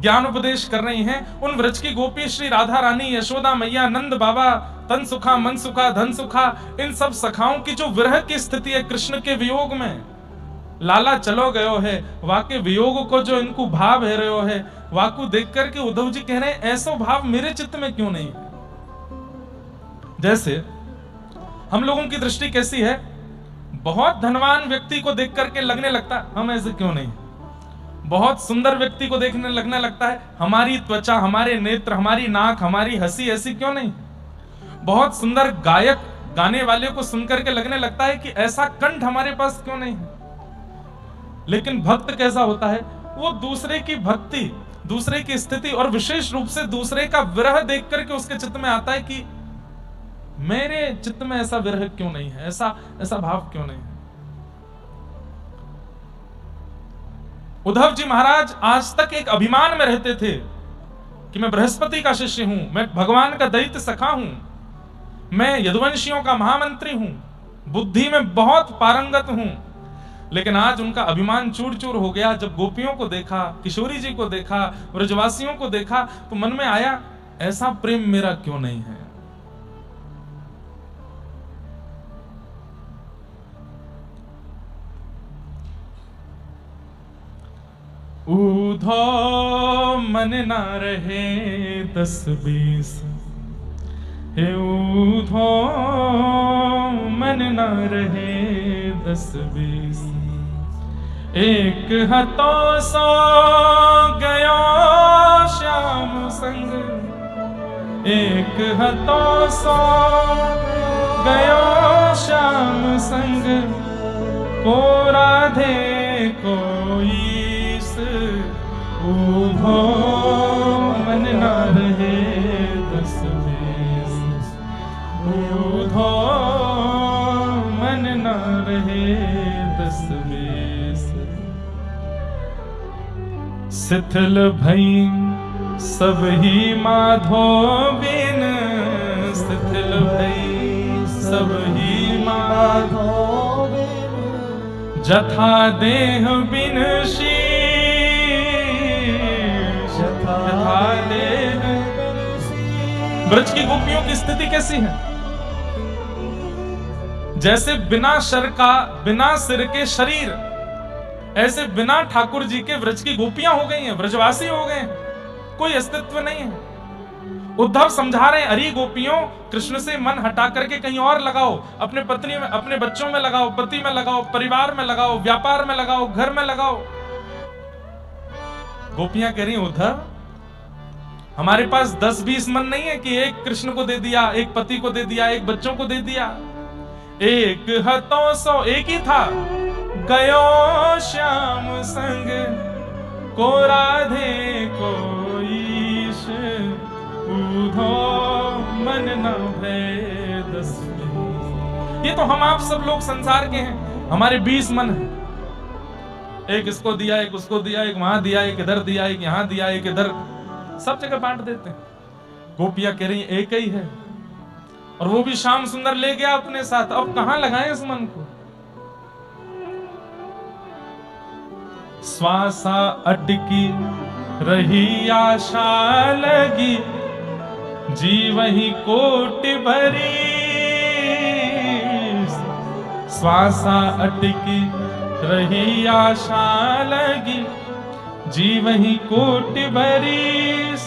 ज्ञान उपदेश कर रही हैं, उन व्रज की गोपी श्री राधा रानी, यशोदा मैया, नंद बाबा, तन सुखा, मन सुखा, धन सुखा, इन सब सखाओं की जो विरह की स्थिति है कृष्ण के वियोग में, लाला चलो गयो है, वाके वियोग को जो इनको भाव है रहो है, वाकू देख करके उद्धव जी कह रहे हैं ऐसा भाव मेरे चित्त में क्यों नहीं है। जैसे हम लोगों की दृष्टि कैसी है, बहुत धनवान व्यक्ति को देख करके लगने लगता है हम ऐसे क्यों नहीं, बहुत सुंदर व्यक्ति को देखने लगने लगता है हमारी त्वचा, हमारे नेत्र, हमारी नाक, हमारी हंसी ऐसी क्यों नहीं, बहुत सुंदर गायक गाने वाले को सुनकर के लगने लगता है कि ऐसा कंठ हमारे पास क्यों नहीं है। लेकिन भक्त कैसा होता है, वो दूसरे की भक्ति, दूसरे की स्थिति और विशेष रूप से दूसरे का विरह देख करके उसके चित्त में आता है कि मेरे चित्त में ऐसा विरह क्यों नहीं है, ऐसा भाव क्यों नहीं है। उद्धव जी महाराज आज तक एक अभिमान में रहते थे कि मैं बृहस्पति का शिष्य हूं, मैं भगवान का दैत्य सखा हूं, मैं यदुवंशियों का महामंत्री हूं, बुद्धि में बहुत पारंगत हूं। लेकिन आज उनका अभिमान चूर चूर हो गया। जब गोपियों को देखा, किशोरी जी को देखा, ब्रजवासियों को देखा, तो मन में आया ऐसा प्रेम मेरा क्यों नहीं है। ऊधो मन ना रहे 10-20, हे ऊधो मन ना रहे 10-20, एक हाथों सो गयो श्याम संग, एक हाथों सो गयो श्याम संग, को राधे को ईस, ऊधो मन ना रहे 10-20, ऊधो मन ना रहे 10-20, शिथिल भई सब ही माधो बिन, शिथिल भई सब ही माधो बिन, जथा देह बिन शीश, जथा देह। ब्रज की गोपियों की स्थिति कैसी है, जैसे बिना शर का, बिना सिर के शरीर, ऐसे बिना ठाकुर जी के ब्रज की गोपियां हो गई हैं, ब्रजवासी हो गए हैं, कोई अस्तित्व नहीं है। उद्धव समझा रहे हैं अरे गोपियों, कृष्ण से मन हटा करके कहीं और लगाओ, अपने पत्नी में, अपने बच्चों में लगाओ, पति में लगाओ, परिवार में लगाओ, व्यापार में लगाओ, घर में लगाओ। गोपियां कह रही उद्धव हमारे पास 10-20 मन नहीं है कि एक कृष्ण को दे दिया, एक पति को दे दिया, एक बच्चों को दे दिया, एक हाथों सो, एक ही था, गयो श्याम संग, को राधे को ईश, ऊधो मन न भय 10-20। ये तो हम आप सब लोग संसार के हैं, हमारे 20 मन हैं, एक इसको दिया, एक उसको दिया, एक वहां दिया, एक इधर दिया, एक यहां दिया, एक इधर, सब जगह बांट देते हैं। गोपियां कह रही एक ही है, और वो भी श्याम सुंदर ले गया अपने साथ, अब कहां लगाएं इस मन को। श्वासा अटकी रही आशा लगी, जी वही कोटि भरी, श्वासा अटकी रही आशा लगी, जी वही कोट बरीस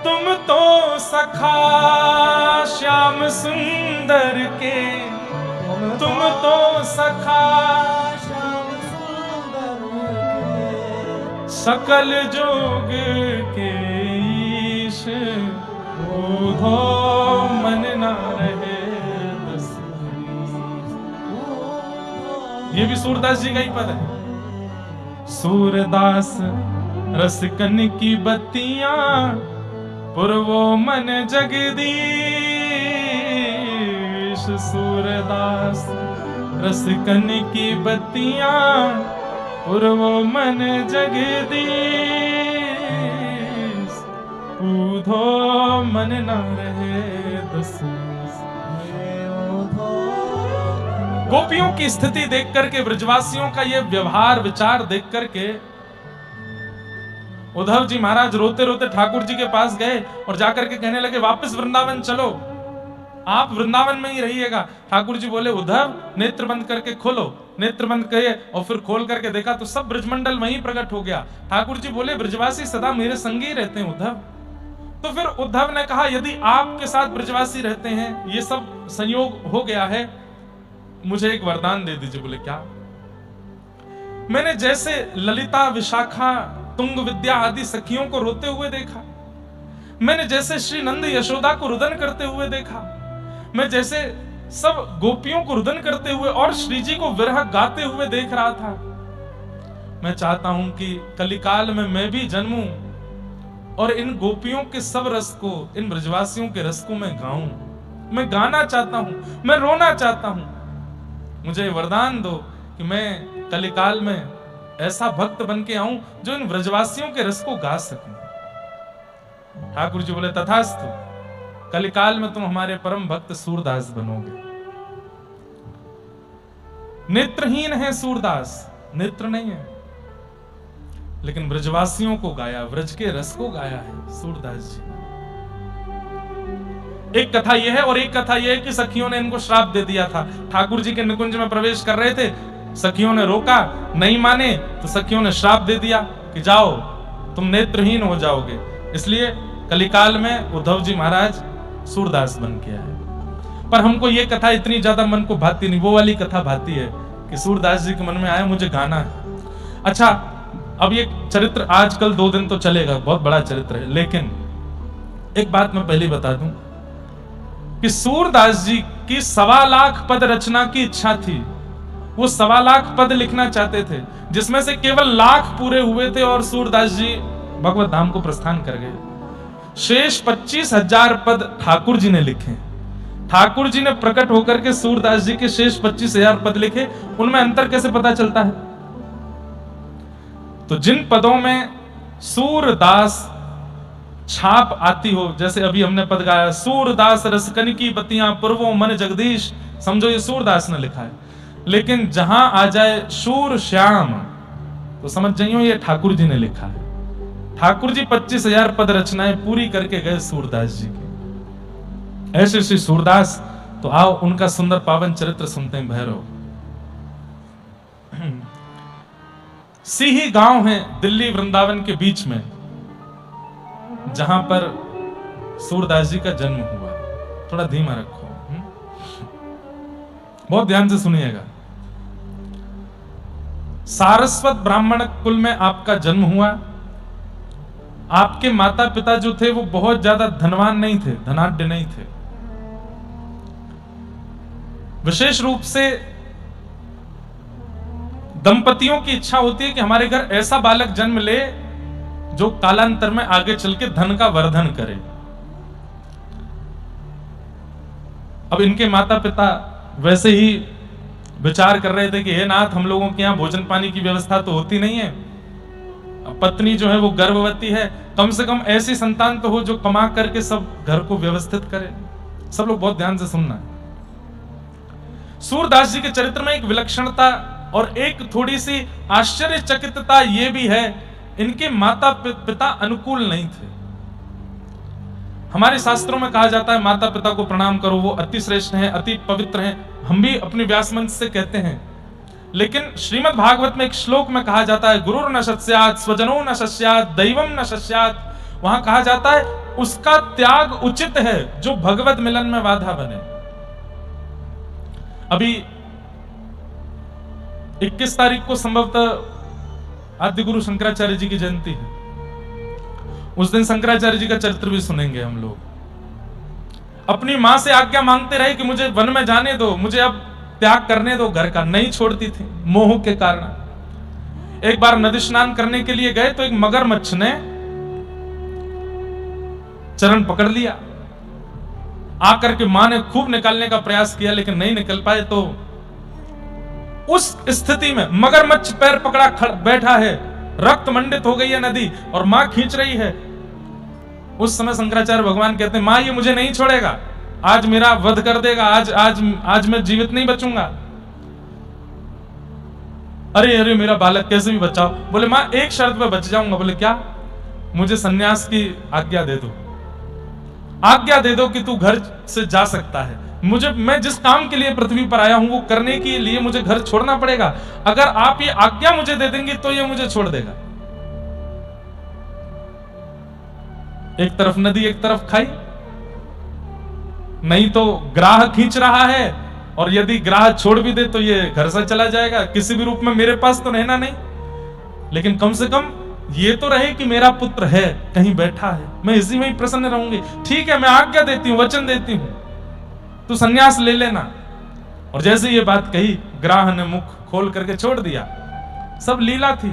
तुम तो सखा श्याम सुंदर के, तुम तो सखा श्याम सुंदर के, सकल जोग के ईश, ऊधो मन ना रहे दस बीस। ये भी सूरदास जी का ही पद है। सूरदास रसकन की बत्तियां पुरवो मन जगदीश, सूरदास रसकन की बत्तियां पुरवो मन जगदीश, ऊधो मन न रहे दस बीस। गोपियों की स्थिति देख करके, ब्रजवासियों का ये व्यवहार विचार देख करके उद्धव जी महाराज रोते रोते ठाकुर जी के पास गए और जाकर के कहने लगे वापस वृंदावन चलो, आप वृंदावन में ही रहिएगा। ठाकुर जी बोले उद्धव नेत्र बंद करके खोलो। नेत्र बंद किए और फिर खोल करके देखा तो सब ब्रजमंडल वहीं प्रकट हो गया। ठाकुर जी बोले ब्रजवासी सदा मेरे संग ही रहते हैं उद्धव। तो फिर उद्धव ने कहा यदि आपके साथ ब्रजवासी रहते हैं, ये सब संयोग हो गया है, मुझे एक वरदान दे दीजिए। बोले क्या? मैंने जैसे ललिता, विशाखा, तुंग विद्या आदि सखियों को रोते हुए देखा, मैंने जैसे श्री नंद यशोदा को रुदन करते हुए देखा, मैं जैसे सब गोपियों को रुदन करते हुए और श्री जी को विरह गाते हुए देख रहा था, मैं चाहता हूं कि कलिकाल में मैं भी जन्मूं और इन गोपियों के सब रस को, इन ब्रजवासियों के रस को मैं गाऊं। मैं गाना चाहता हूं, मैं रोना चाहता हूं। मुझे वरदान दो कि मैं कलिकाल में ऐसा भक्त बन के आऊं जो इन ब्रजवासियों के रस को गा सकूं। ठाकुर जी बोले तथास्तु, कलिकाल में तुम हमारे परम भक्त सूरदास बनोगे। नेत्रहीन है सूरदास, नेत्र नहीं है, लेकिन ब्रजवासियों को गाया, ब्रज के रस को गाया है सूरदास जी। एक कथा यह है और एक कथा यह है कि सखियों ने इनको श्राप दे दिया था। ठाकुर जी के निकुंज में प्रवेश कर रहे थे, सखियों ने रोका, नहीं माने तो सखियों ने श्राप दे दिया कि जाओ तुम नेत्रहीन हो जाओगे। इसलिए कलिकाल में उद्धव जी महाराज सूरदास बन के आए। पर हमको ये कथा इतनी ज्यादा मन को भाती नहीं, वो वाली कथा भाती है कि सूरदास जी के मन में आया मुझे गाना है। अच्छा, अब ये चरित्र आजकल 2 दिन तो चलेगा, बहुत बड़ा चरित्र है, लेकिन एक बात मैं पहले बता दूं कि सूरदास जी की 1.25 लाख पद रचना की इच्छा थी। वो 1.25 लाख पद लिखना चाहते थे, जिसमें से केवल 1,00,000 पूरे हुए थे और सूरदास जी भगवत धाम को प्रस्थान कर गए। शेष 25,000 पद ठाकुर जी ने लिखे। ठाकुर जी ने प्रकट होकर के सूरदास जी के शेष 25,000 पद लिखे। उनमें अंतर कैसे पता चलता है? तो जिन पदों में सूरदास छाप आती हो, जैसे अभी हमने पद गाया सूरदास रसकन की बत्तियां पुरवो मन जगदीश, समझो ये सूरदास ने लिखा है। लेकिन जहां आ जाए शूर श्याम तो समझ जाइयो ये ठाकुर जी ने लिखा है। ठाकुर जी 25,000 पद रचनाएं पूरी करके गए सूरदास जी की। ऐसे श्री सूरदास, तो आओ उनका सुंदर पावन चरित्र सुनते हैं। भैरव सिही गांव है दिल्ली वृंदावन के बीच में, जहां पर सूरदास जी का जन्म हुआ। थोड़ा धीमा रखो, बहुत ध्यान से सुनिएगा। सारस्वत ब्राह्मण कुल में आपका जन्म हुआ। आपके माता पिता जो थे वो बहुत ज्यादा धनवान नहीं थे, धनाढ्य नहीं थे। विशेष रूप से दंपतियों की इच्छा होती है कि हमारे घर ऐसा बालक जन्म ले जो कालांतर में आगे चल के धन का वर्धन करे। अब इनके माता पिता वैसे ही विचार कर रहे थे कि हे नाथ, हम लोगों के यहाँ भोजन पानी की व्यवस्था तो होती नहीं है, पत्नी जो है वो गर्भवती है, कम से कम ऐसी संतान तो हो जो कमा करके सब घर को व्यवस्थित करे। सब लोग बहुत ध्यान से सुनना है। सूरदास जी के चरित्र में एक विलक्षणता और एक थोड़ी सी आश्चर्यचकितता ये भी है, इनके माता पिता अनुकूल नहीं थे। हमारे शास्त्रों में कहा जाता है माता पिता को प्रणाम करो, वो अति श्रेष्ठ हैं, अति पवित्र हैं। हम भी अपने व्यास मंच से कहते हैं, लेकिन श्रीमद् भागवत में एक श्लोक में कहा जाता है, गुरुर न शस्यात् स्वजनो न शस्यात् दैवम न शस्यात्। वहां कहा जाता है उसका त्याग उचित है जो भगवत मिलन में बाधा बने। अभी 21 तारीख को संभवतः आद्य गुरु शंकराचार्य जी की जयंती है। उस दिन शंकराचार्य जी का चरित्र भी सुनेंगे हम लोग। अपनी मां से आज्ञा मांगते रहे कि मुझे वन में जाने दो, मुझे अब त्याग करने दो घर का, नहीं छोड़ती थी मोह के कारण। एक बार नदी स्नान करने के लिए गए तो एक मगरमच्छ ने चरण पकड़ लिया। आकर के मां ने खूब निकालने का प्रयास किया लेकिन नहीं निकल पाए। तो उस स्थिति में मगरमच्छ पैर पकड़ा बैठा है, रक्त मंडित हो गई है नदी और मां खींच रही है। उस समय शंकराचार्य भगवान कहते हैं, मां ये मुझे नहीं छोड़ेगा, आज मेरा वध कर देगा, आज मैं जीवित नहीं बचूंगा। अरे अरे मेरा बालक कैसे भी बचाओ। बोले मां एक शर्त पे बच जाऊंगा। बोले क्या? मुझे सन्यास की आज्ञा दे दो, आज्ञा दे दो कि तू घर से जा सकता है। मैं जिस काम के लिए पृथ्वी पर आया हूं वो करने के लिए मुझे घर छोड़ना पड़ेगा। अगर आप ये आज्ञा मुझे दे देंगे तो ये मुझे छोड़ देगा। एक तरफ नदी एक तरफ खाई, नहीं तो ग्राह खींच रहा है और यदि ग्राह छोड़ भी दे तो ये घर से चला जाएगा, किसी भी रूप में मेरे पास तो रहना नहीं, लेकिन कम से कम ये तो रहे कि मेरा पुत्र है, कहीं बैठा है, मैं इसी में ही प्रसन्न रहूंगी। ठीक है, मैं आज्ञा देती हूं, वचन देती हूं, तू सन्यास ले लेना। और जैसे ये बात कही, ग्राह ने मुख खोल करके छोड़ दिया। सब लीला थी।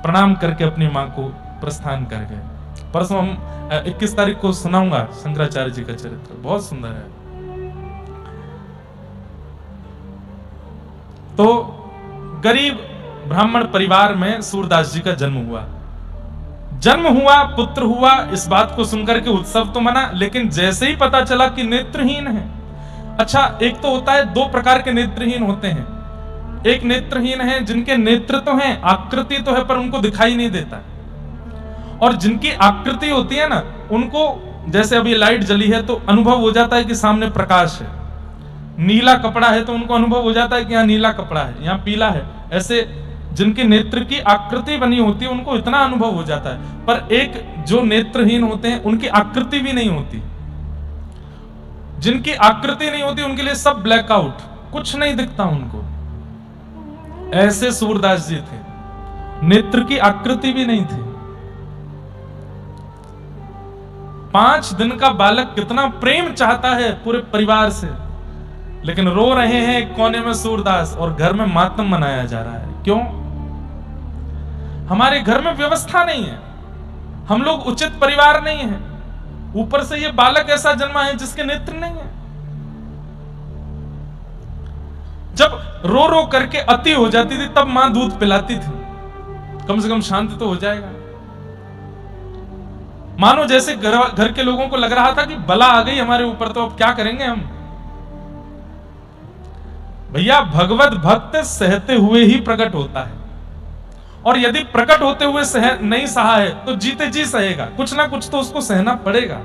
प्रणाम करके अपनी मां को प्रस्थान कर गए। परसों हम 21 तारीख को सुनाऊंगा शंकराचार्य जी का चरित्र, बहुत सुंदर है। तो गरीब ब्राह्मण परिवार में सूरदास जी का जन्म हुआ, पुत्र हुआ। इस बात को सुनकर के उत्सव तो मना, लेकिन जैसे ही पता चला कि नेत्रहीन है। अच्छा, एक तो होता है, दो प्रकार के नेत्रहीन होते हैं। एक नेत्रहीन है जिनके नेत्र तो हैं, आकृति तो है पर उनको दिखाई नहीं देता। और जिनकी आकृति होती है ना, उनको जैसे अभी लाइट जली है तो अनुभव हो जाता है कि सामने प्रकाश है। नीला कपड़ा है तो उनको अनुभव हो जाता है कि यहाँ नीला कपड़ा है, यहाँ पीला है। ऐसे जिनके नेत्र की आकृति बनी होती है उनको इतना अनुभव हो जाता है। पर एक जो नेत्रहीन होते हैं उनकी आकृति भी नहीं होती। जिनकी आकृति नहीं होती उनके लिए सब ब्लैकआउट, कुछ नहीं दिखता उनको। ऐसे सूरदास जी थे, नेत्र की आकृति भी नहीं थी। 5 दिन का बालक कितना प्रेम चाहता है पूरे परिवार से, लेकिन रो रहे हैं एक कोने में सूरदास और घर में मातम मनाया जा रहा है। क्यों? हमारे घर में व्यवस्था नहीं है, हम लोग उचित परिवार नहीं है, ऊपर से ये बालक ऐसा जन्मा है जिसके नेत्र नहीं है। जब रो रो करके अति हो जाती थी तब मां दूध पिलाती थी, कम से कम शांत तो हो जाएगा। मानो जैसे घर के लोगों को लग रहा था कि बला आ गई हमारे ऊपर, तो अब क्या करेंगे हम। भैया, भगवत भक्त सहते हुए ही प्रकट होता है, और यदि प्रकट होते हुए नहीं सहा है तो जीते जी सहेगा, कुछ ना कुछ तो उसको सहना पड़ेगा।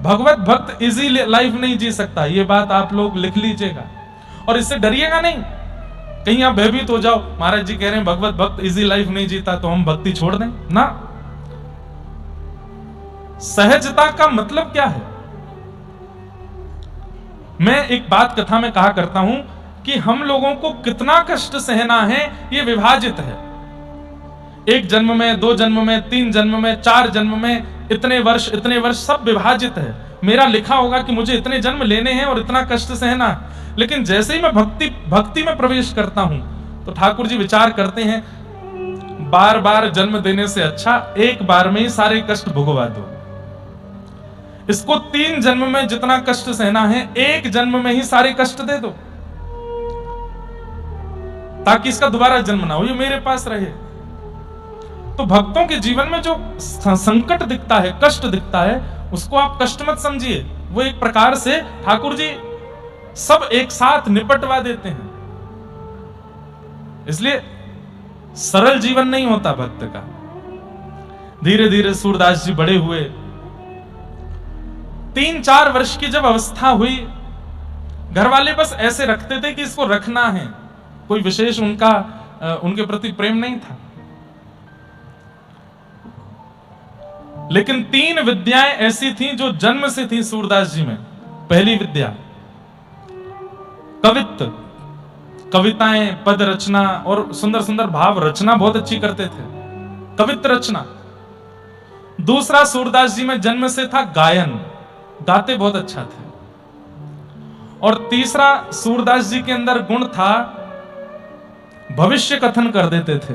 भगवत भक्त इजी लाइफ नहीं जी सकता, ये बात आप लोग लिख लीजिएगा और इससे डरिएगा नहीं। कहीं आप भयभीत हो जाओ, महाराज जी कह रहे हैं भगवत भक्त इजी लाइफ नहीं जीता तो हम भक्ति छोड़ दें ना। सहजता का मतलब क्या है? मैं एक बात कथा में कहा करता हूं कि हम लोगों को कितना कष्ट सहना है ये विभाजित है। 1 जन्म में, 2 जन्म में, 3 जन्म में, 4 जन्म में, इतने वर्ष सब विभाजित है। मेरा लिखा होगा कि मुझे इतने जन्म लेने हैं और इतना कष्ट सहना। लेकिन जैसे ही मैं भक्ति में प्रवेश करता हूं तो ठाकुर जी विचार करते हैं, बार बार जन्म देने से अच्छा एक बार में ही सारे कष्ट भुगवा दो। इसको 3 जन्म में जितना कष्ट सहना है 1 जन्म में ही सारे कष्ट दे दो, ताकि इसका दोबारा जन्म ना हो, ये मेरे पास रहे। तो भक्तों के जीवन में जो संकट दिखता है, कष्ट दिखता है, उसको आप कष्ट मत समझिए। वो एक प्रकार से ठाकुर जी सब एक साथ निपटवा देते हैं। इसलिए सरल जीवन नहीं होता भक्त का। धीरे धीरे सूरदास जी बड़े हुए। 3-4 वर्ष की जब अवस्था हुई, घर वाले बस ऐसे रखते थे कि इसको रखना है, कोई विशेष उनके प्रति प्रेम नहीं था। लेकिन 3 विद्याएं ऐसी थीं जो जन्म से थी सूरदास जी में। पहली विद्या कवित्व, कविताएं, पद रचना और सुंदर सुंदर भाव रचना बहुत अच्छी करते थे, कवित्व रचना। दूसरा, सूरदास जी में जन्म से था गायन, गाते बहुत अच्छा थे। और तीसरा, सूरदास जी के अंदर गुण था भविष्य कथन कर देते थे,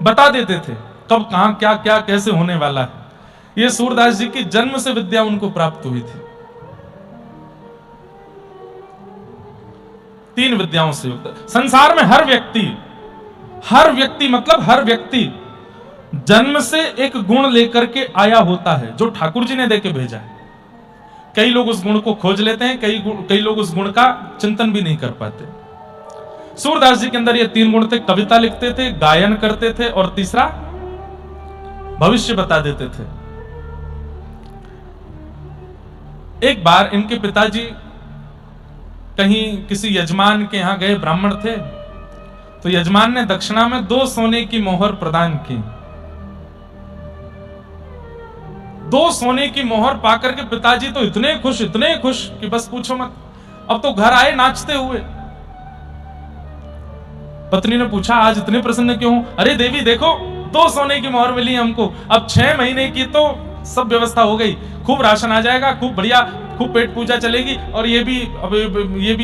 बता देते थे कब कहां क्या क्या कैसे होने वाला है। यह सूरदास जी की जन्म से विद्या उनको प्राप्त हुई थी। 3 विद्याओं से युक्त। संसार में हर व्यक्ति मतलब हर व्यक्ति जन्म से एक गुण लेकर के आया होता है जो ठाकुर जी ने देके भेजा है। कई लोग उस गुण को खोज लेते हैं, कई लोग उस गुण का चिंतन भी नहीं कर पाते। सूरदास जी के अंदर ये 3 गुण थे, कविता लिखते थे, गायन करते थे और तीसरा भविष्य बता देते थे। एक बार इनके पिताजी कहीं किसी यजमान के यहां गए, ब्राह्मण थे, तो यजमान ने दक्षिणा में 2 सोने की मोहर प्रदान की। 2 सोने की मोहर पाकर के पिताजी तो इतने खुश कि बस पूछो मत। अब तो घर आए नाचते हुए। पत्नी ने पूछा, आज इतने प्रसन्न क्यों हो? अरे देवी देखो, 2 सोने की मोहर मिली हमको, अब 6 महीने की तो सब व्यवस्था हो गई, खूब राशन आ जाएगा, खूब बढ़िया, खूब पेट पूजा चलेगी, और ये भी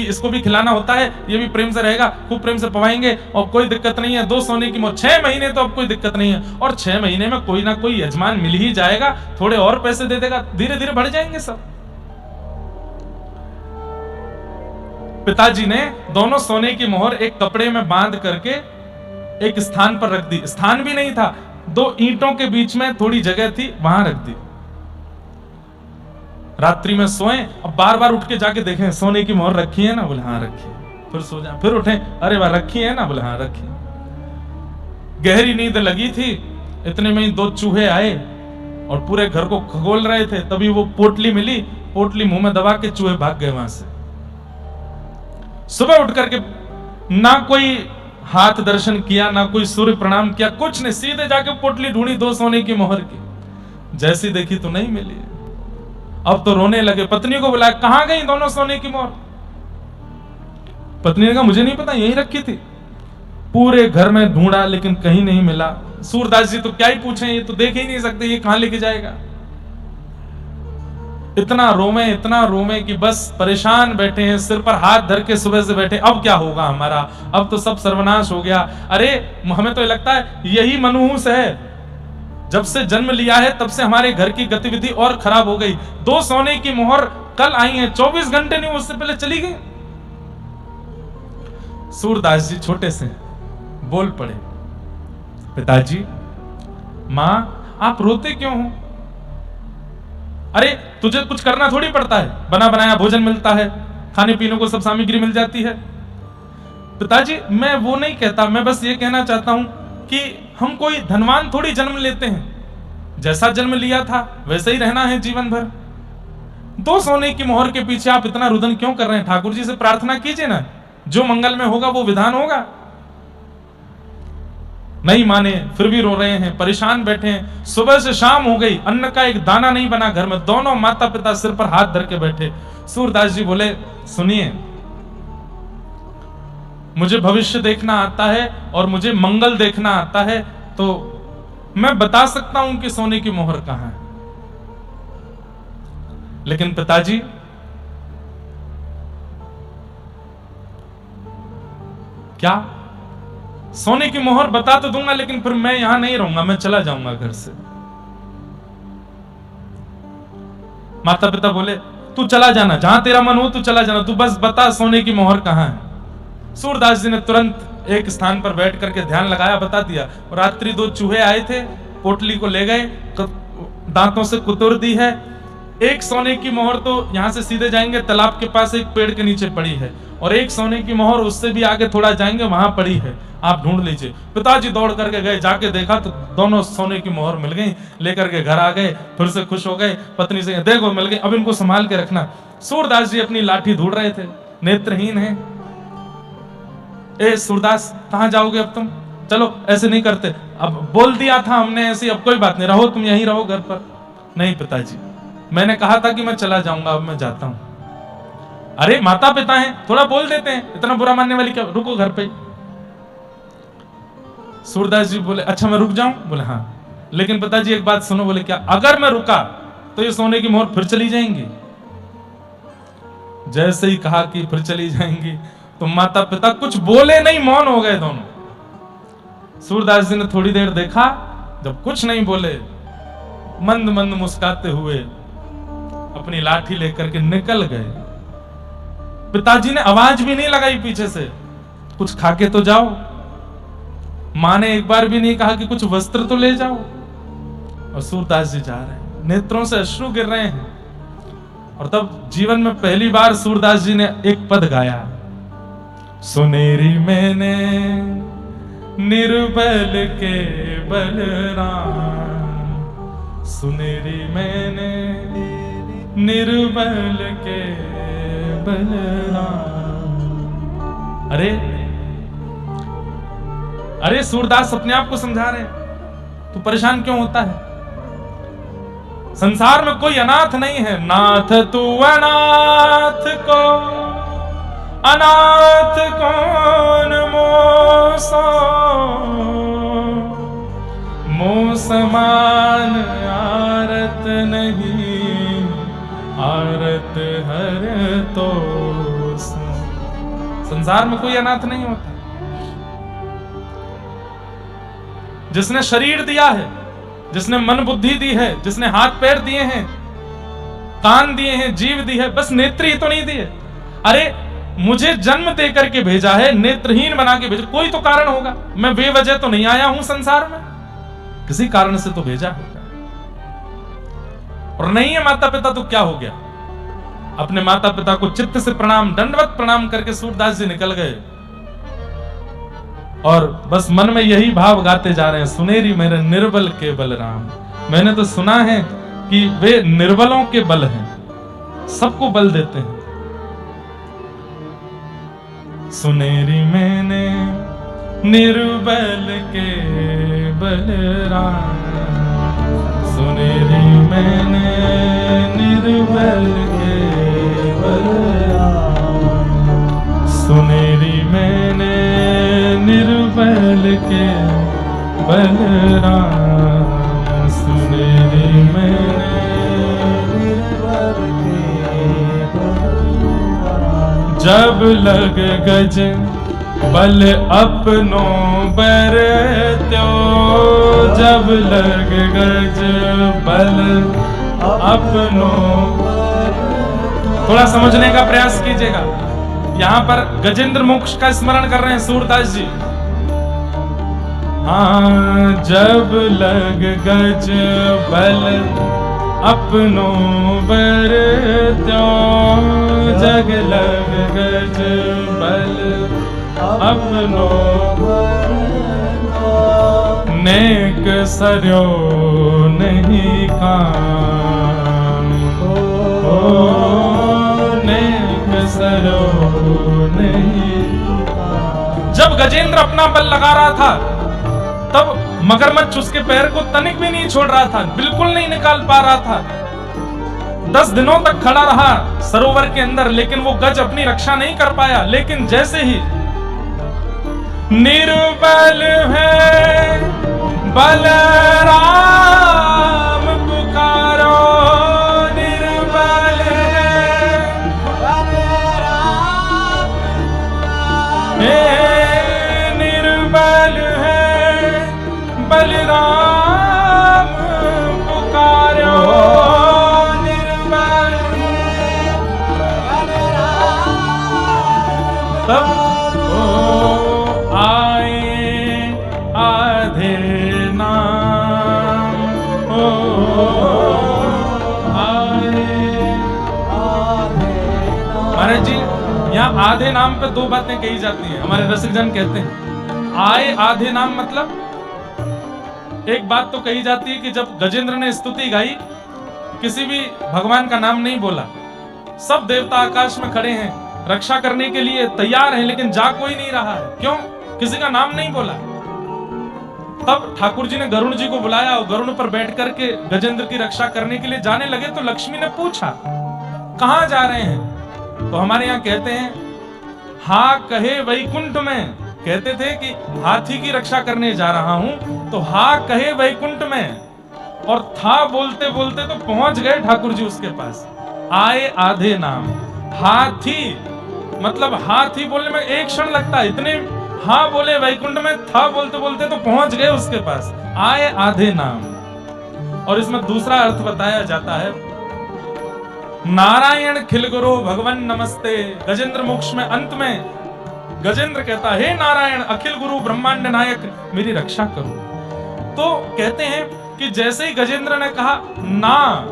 इसको भी खिलाना होता है, ये भी प्रेम से रहेगा, खूब प्रेम से पवाएंगे और कोई दिक्कत नहीं है। 2 सोने की मोहर, 6 महीने तो अब कोई दिक्कत नहीं है, और 6 महीने में कोई ना कोई यजमान मिल ही जाएगा, थोड़े और पैसे दे देगा, धीरे धीरे बढ़ जाएंगे सब। पिताजी ने दोनों सोने की मोहर एक कपड़े में बांध करके एक स्थान पर रख दी। स्थान भी नहीं था, 2 ईंटों के बीच में थोड़ी जगह थी, वहां रख दी। रात्रि में सोए, अब बार बार उठ के जाके देखें सोने की मोहर रखी है ना, बोले हाँ रखी है। फिर सो जाए, फिर उठे, अरे वाह रखी है ना, बोले हाँ रखी। गहरी नींद लगी थी, इतने में ही 2 चूहे आए और पूरे घर को खगोल रहे थे। तभी वो पोटली मिली, पोटली मुंह में दबा के चूहे भाग गए वहां से। सुबह उठ करके ना कोई हाथ दर्शन किया, ना कोई सूर्य प्रणाम किया, कुछ नहीं, सीधे जाके पोटली ढूंढी 2 सोने की मोहर की। जैसी देखी तो नहीं मिली। अब तो रोने लगे, पत्नी को बुलाया, कहां गई दोनों सोने की मोहर? पत्नी ने कहा मुझे नहीं पता, यहीं रखी थी। पूरे घर में ढूंढा लेकिन कहीं नहीं मिला। सूरदास जी तो क्या ही पूछें, ये तो देख ही नहीं सकते, ये कहां लेके जाएगा। इतना रोमे कि बस परेशान बैठे हैं, सिर पर हाथ धर के सुबह से बैठे, अब क्या होगा हमारा, अब तो सब सर्वनाश हो गया। अरे हमें तो लगता है यही मनहूस है, जब से जन्म लिया है तब से हमारे घर की गतिविधि और खराब हो गई। 2 सोने की मोहर कल आई है, 24 घंटे नहीं, उससे पहले चली गई। सूरदास जी छोटे से बोल पड़े, पिताजी, मां आप रोते क्यों हो? अरे तुझे कुछ करना थोड़ी पड़ता है, बना बनाया भोजन मिलता है, खाने पीने को सब सामग्री मिल जाती है। पिताजी मैं वो नहीं कहता, मैं बस ये कहना चाहता हूं कि हम कोई धनवान थोड़ी जन्म लेते हैं, जैसा जन्म लिया था वैसे ही रहना है जीवन भर। 2 सोने की मोहर के पीछे आप इतना रुदन क्यों कर रहे हैं? ठाकुर जी से प्रार्थना कीजिए ना, जो मंगल में होगा वो विधान होगा। नहीं माने, फिर भी रो रहे हैं, परेशान बैठे हैं। सुबह से शाम हो गई, अन्न का एक दाना नहीं बना घर में। दोनों माता पिता सिर पर हाथ धर के बैठे। सूरदास जी बोले, सुनिए, मुझे भविष्य देखना आता है और मुझे मंगल देखना आता है, तो मैं बता सकता हूं कि सोने की मोहर कहां है। लेकिन पिताजी, क्या? सोने की मोहर बता तो दूंगा, लेकिन फिर मैं यहां नहीं रहूंगा, मैं चला जाऊंगा घर से। माता पिता बोले, तू चला जाना, जहां तेरा मन हो तू चला जाना, तू बस बता सोने की मोहर कहां है। सूरदास जी ने तुरंत एक स्थान पर बैठ करके ध्यान लगाया, बता दिया। रात्रि 2 चूहे आए थे, पोटली को ले गए, दांतों से कुतुर दी है, एक सोने की मोहर तो यहाँ से सीधे जाएंगे तालाब के पास एक पेड़ के नीचे पड़ी है, और एक सोने की मोहर उससे भी आगे थोड़ा जाएंगे वहां पड़ी है, आप ढूंढ लीजिए। पिताजी दौड़ करके गए, जाके देखा तो दोनों सोने की मोहर मिल गई, लेकर के घर आ गए, फिर से खुश हो गए, पत्नी से देखो मिल गई, अब इनको संभाल के रखना। सूरदास जी अपनी लाठी ढूंढ रहे थे, नेत्रहीन है। ए सूरदास कहां जाओगे अब तुम, चलो ऐसे नहीं करते, अब बोल दिया था हमने ऐसे, अब कोई बात नहीं, रहो तुम यहीं रहो घर पर। नहीं पिताजी, मैंने कहा था कि मैं चला जाऊंगा, अब मैं जाता हूं। अरे माता पिता हैं, थोड़ा बोल देते हैं, इतना बुरा मानने वाली क्या, रुको घर पे। सूरदास जी बोले अच्छा मैं रुक जाऊं, बोले हाँ, लेकिन पिताजी एक बात सुनो। बोले क्या, अगर मैं रुका तो ये सोने की मोहर फिर चली जाएंगी। जैसे ही कहा कि फिर चली जाएंगी तो माता पिता कुछ बोले नहीं, मौन हो गए दोनों। सूरदास जी ने थोड़ी देर देखा, जब कुछ नहीं बोले, मंद मंद मुस्कुराते हुए अपनी लाठी लेकर के निकल गए। पिताजी ने आवाज भी नहीं लगाई पीछे से, कुछ खा के तो जाओ। मां ने एक बार भी नहीं कहा कि कुछ वस्त्र तो ले जाओ। और सूरदास जी जा रहे हैं, नेत्रों से अश्रु गिर रहे हैं। और तब जीवन में पहली बार सूरदास जी ने एक पद गाया, सुनेरी मैंने निर्बल के बलराम, सुनेरी मैंने निर्बल के बलराम। अरे अरे सूरदास अपने आप को समझा रहे, तू परेशान क्यों होता है, संसार में कोई अनाथ नहीं है। नाथ तू अनाथ को अनाथ कौन मोसो, मोह समान आरत नहीं, आरत हर तो। संसार में कोई अनाथ नहीं होता। जिसने शरीर दिया है, जिसने मन बुद्धि दी है, जिसने हाथ पैर दिए हैं, कान दिए हैं, जीव दी है, बस नेत्र ही तो नहीं दिए। अरे मुझे जन्म दे करके भेजा है, नेत्रहीन बना के भेजा, कोई तो कारण होगा। मैं बेवजह तो नहीं आया हूं संसार में, किसी कारण से तो भेजा होगा। और नहीं है माता पिता तो क्या हो गया। अपने माता पिता को चित्त से प्रणाम, दंडवत प्रणाम करके सूरदास जी निकल गए, और बस मन में यही भाव गाते जा रहे हैं, सुनेरी मेरे निर्बल के बलराम। मैंने तो सुना है कि वे निर्बलों के बल हैं, सबको बल देते हैं। सुनेरी मैंने निर्बल के बलराम, सुनेरी मैंने निर्बल के बलराम, सुनेरी मैंने निर्बल के बलराम, सुनेरी मैंने निर्बल के बलराम। जब लग गज बल अपनों बर त्यो, जब लग गज बल अपनों। थोड़ा समझने का प्रयास कीजिएगा, यहां पर गजेंद्र मोक्ष का स्मरण कर रहे हैं सूरदास जी। हाँ, जब लग गज बल अपनों बर त्यो, जग लग गज बल अपनों नेक सरयो नहीं काम, नेक सरयो नहीं। जब गजेंद्र अपना बल लगा रहा था तब मगरमच्छ उसके पैर को तनिक भी नहीं छोड़ रहा था, बिल्कुल नहीं निकाल पा रहा था। 10 दिनों तक खड़ा रहा सरोवर के अंदर, लेकिन वो गज अपनी रक्षा नहीं कर पाया। लेकिन जैसे ही निर्बल है बलराम पुकारो, निर्बल है बलराम, निर्बल है बलराम पुकारो, निर्बल है बलराम। तब आए आधे नाम, यहाँ आधे नाम पे दो बातें कही जाती हैं, हमारे रसिकजन कहते हैं। आए आधे नाम मतलब एक बात तो कही जाती है कि जब गजेंद्र ने स्तुति गाई, किसी भी भगवान का नाम नहीं बोला, सब देवता आकाश में खड़े हैं, रक्षा करने के लिए तैयार हैं, लेकिन जा कोई नहीं रहा है। क्यों? किसी का नाम नहीं बोला। तब ठाकुर जी ने गरुड़ जी को बुलाया और गरुड़ पर बैठ करके गजेंद्र की रक्षा करने के लिए जाने लगे तो लक्ष्मी ने पूछा कहां जा रहे हैं? तो हमारे यहाँ कहते हैं हा कहे वैकुंठ में, कहते थे कि हाथी की रक्षा करने जा रहा हूं, तो हा कहे वैकुंठ में, और था बोलते बोलते तो पहुंच गए ठाकुर जी उसके पास। आए आधे नाम, हाथी मतलब हाथी बोलने में एक क्षण लगता है, इतने हाँ बोले वैकुंठ में, था बोलते बोलते तो पहुंच गए उसके पास। आए आधे नाम। और इसमें दूसरा अर्थ बताया जाता है, नारायण खिल गुरु भगवन नमस्ते। गजेंद्र मोक्ष में अंत में गजेंद्र कहता है, हे नारायण अखिल गुरु ब्रह्मांड नायक, मेरी रक्षा करो। तो कहते हैं कि जैसे ही गजेंद्र ने कहा ना,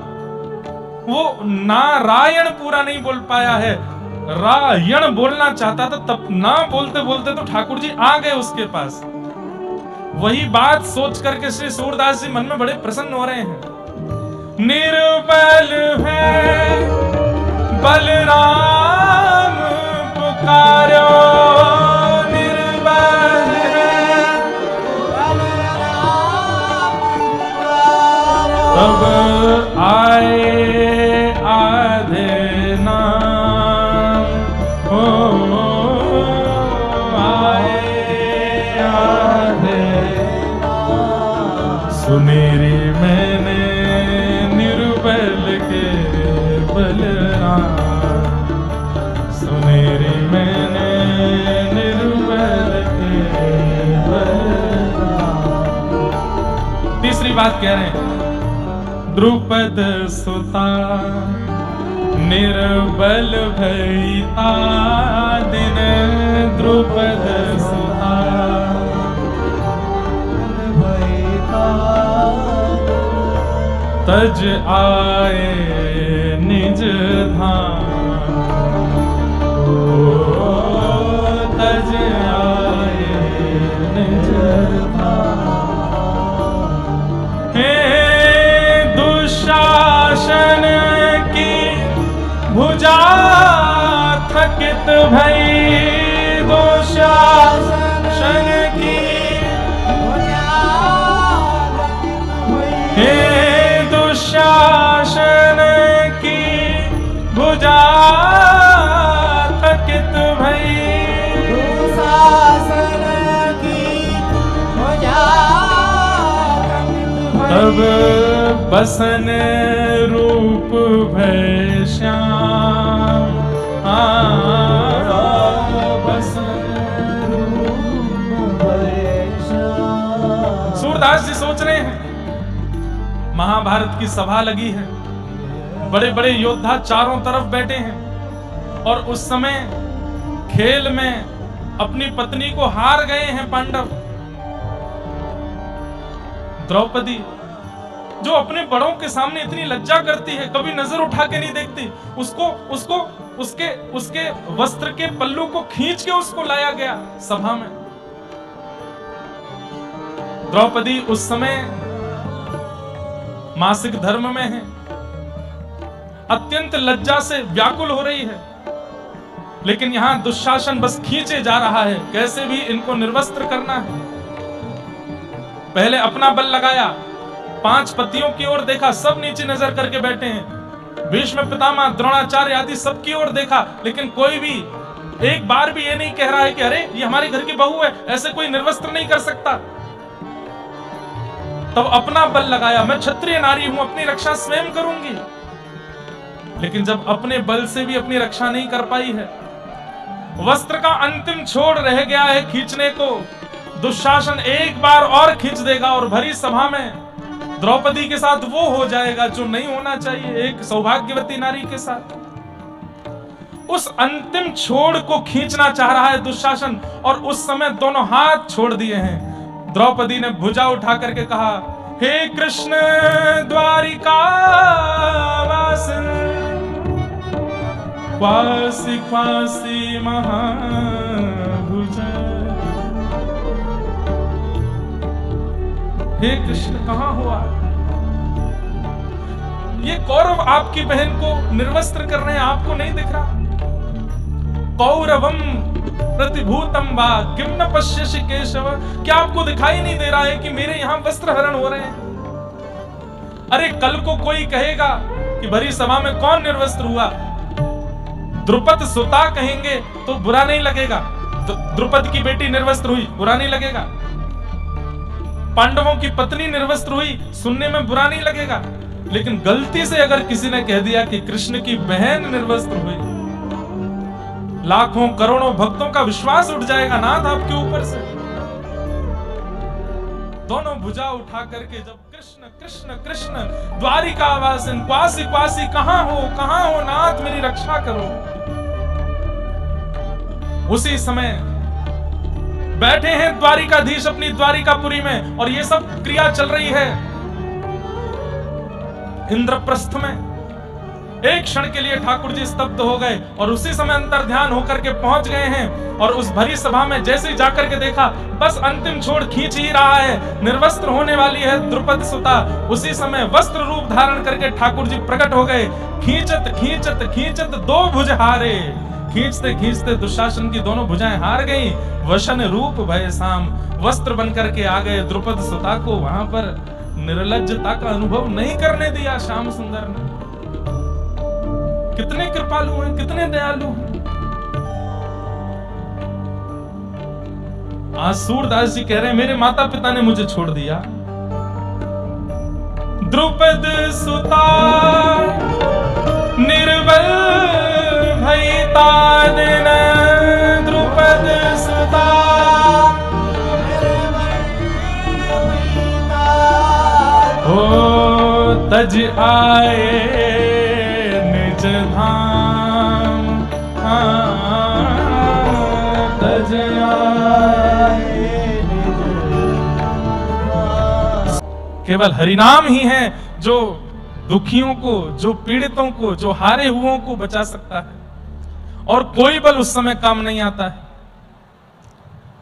वो नारायण पूरा नहीं बोल पाया है, रायण बोलना चाहता था, तब ना बोलते बोलते तो ठाकुर जी आ गए उसके पास। वही बात सोच करके श्री सूरदास जी मन में बड़े प्रसन्न हो रहे हैं। निर्बल है बलराम पुकारो, निर्बल है बलराम पुकारो, तब आए आधे नाम, हो आए आधे सुनेरी मैंने निर्बल के बलराम, सुनेरी मैंने निर्बल के बलराम। तीसरी बात कह रहे हैं, द्रुपद सुता निर्बल भईता दिन, द्रुपद सुता तज आए निज धाम, तज आए निज धाम। हे दुशासन की भुजा थकित भई, दुशासन की हे दुशासन की भुजा थकित भई, दुशासन की भुजा थकित भई, तब बसन रूप भय श्याम, बसन रूप भय श्याम। सूरदास जी सोच रहे हैं, महाभारत की सभा लगी है, बड़े बड़े योद्धा चारों तरफ बैठे हैं, और उस समय खेल में अपनी पत्नी को हार गए हैं पांडव। द्रौपदी जो अपने बड़ों के सामने इतनी लज्जा करती है, कभी नजर उठा के नहीं देखती, उसको उसके वस्त्र के पल्लू को खींच के उसको लाया गया सभा में। द्रौपदी उस समय मासिक धर्म में है, अत्यंत लज्जा से व्याकुल हो रही है, लेकिन यहां दुशासन बस खींचे जा रहा है, कैसे भी इनको निर्वस्त्र करना है। पहले अपना बल लगाया, 5 पतियों की ओर देखा, सब नीचे नजर करके बैठे हैं। भीष्म पितामह द्रोणाचार्य आदि सबकी ओर देखा, लेकिन कोई भी एक बार भी ये नहीं कह रहा है कि अरे ये हमारे घर की बहू है, ऐसे कोई निर्वस्त्र नहीं कर सकता। तब अपना बल लगाया, मैं क्षत्रिय नारी हूं, अपनी रक्षा स्वयं करूंगी। लेकिन जब अपने बल से भी अपनी रक्षा नहीं कर पाई है, वस्त्र का अंतिम छोड़ रह गया है खींचने को, दुशासन एक बार और खींच देगा और भरी सभा में द्रौपदी के साथ वो हो जाएगा जो नहीं होना चाहिए, एक सौभाग्यवती नारी के साथ। उस अंतिम छोड़ को खींचना चाह रहा है दुशासन, और उस समय दोनों हाथ छोड़ दिए हैं। द्रौपदी ने भुजा उठा करके कहा, हे कृष्ण द्वारिका वासन, क्वासी क्वासी महाभुज। हे कृष्ण कहां हो आप? ये कौरव आपकी बहन को निर्वस्त्र कर रहे हैं, आपको नहीं दिख रहा? कौरवम प्रतिभूतम वा किम न पश्यसि केशव। क्या आपको दिखाई नहीं दे रहा है कि मेरे यहां वस्त्र हरण हो रहे हैं? अरे कल को कोई कहेगा कि भरी सभा में कौन निर्वस्त्र हुआ, द्रुपद सुता कहेंगे तो बुरा नहीं लगेगा। द्रुपद की बेटी निर्वस्त्र हुई, बुरा नहीं लगेगा। पांडवों की पत्नी निर्वस्त्र हुई, सुनने में बुरा नहीं लगेगा। लेकिन गलती से अगर किसी ने कह दिया कि कृष्ण की बहन निर्वस्त्र हुई, लाखों करोड़ों भक्तों का विश्वास उठ जाएगा नाथ आपके ऊपर से। दोनों भुजा उठा करके जब कृष्ण कृष्ण कृष्ण द्वारिका वासिन क्वासी क्वासी कहां हो नाथ मेरी रक्षा करो। उसी समय बैठे हैं द्वारिकाधीश अपनी द्वारिकापुरी में और ये सब क्रिया चल रही है इंद्रप्रस्थ में। एक क्षण के लिए ठाकुर जी स्तब्ध हो गए और उसी समय अंतर ध्यान होकर के पहुंच गए हैं। और उस भरी सभा में जैसे ही जाकर के देखा, बस अंतिम छोड़ खींच ही रहा है, निर्वस्त्र होने वाली है द्रुपद सुता। उसी समय वस्त्र रूप धारण करके ठाकुर जी प्रकट हो गए। खींचत खींचत खींचत दो भुज हारे, खींचते खींचते दुशासन की दोनों भुजाएं हार गई। वशन रूप भय साम, वस्त्र बन करके आ गए। द्रुपद सुता को वहां पर निर्लज्जता का अनुभव नहीं करने दिया श्याम सुंदर ने। कितने कृपालु हैं, कितने दयालु हैं। आज सूरदास जी कह रहे हैं मेरे माता पिता ने मुझे छोड़ दिया। द्रुपद सुता निर्बल भयता दिन, द्रुपद सुता हो तज आए निज धाम, तज आए निज धाम। केवल हरिनाम ही है जो दुखियों को, जो पीड़ितों को, जो हारे हुओं को बचा सकता है, और कोई बल उस समय काम नहीं आता है।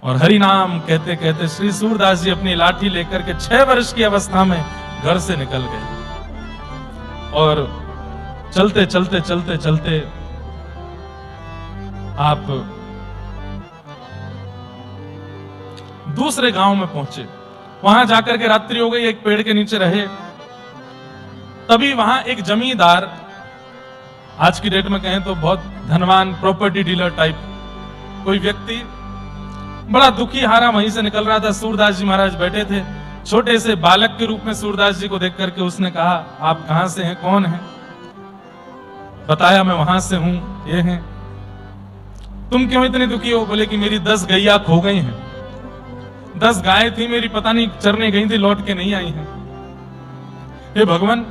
और हरिनाम कहते कहते श्री सूरदास जी अपनी लाठी लेकर के 6 वर्ष की अवस्था में घर से निकल गए और चलते चलते चलते चलते आप दूसरे गांव में पहुंचे। वहां जाकर के रात्रि हो गई, एक पेड़ के नीचे रहे। तभी वहां एक जमींदार, आज की डेट में कहें तो बहुत धनवान प्रॉपर्टी डीलर टाइप कोई व्यक्ति, बड़ा दुखी हारा वहीं से निकल रहा था। सूरदास जी महाराज बैठे थे। छोटे से बालक के रूप में सूरदास जी को देख करके उसने कहा, आप कहां से हैं, कौन हैं? बताया, मैं वहां से हूं, ये हैं। तुम क्यों इतने दुखी हो? बोले कि मेरी 10 गैया खो गई हैं। 10 गाय थी मेरी, पता नहीं चरने गई थी, लौट के नहीं आई हैं। हे भगवान,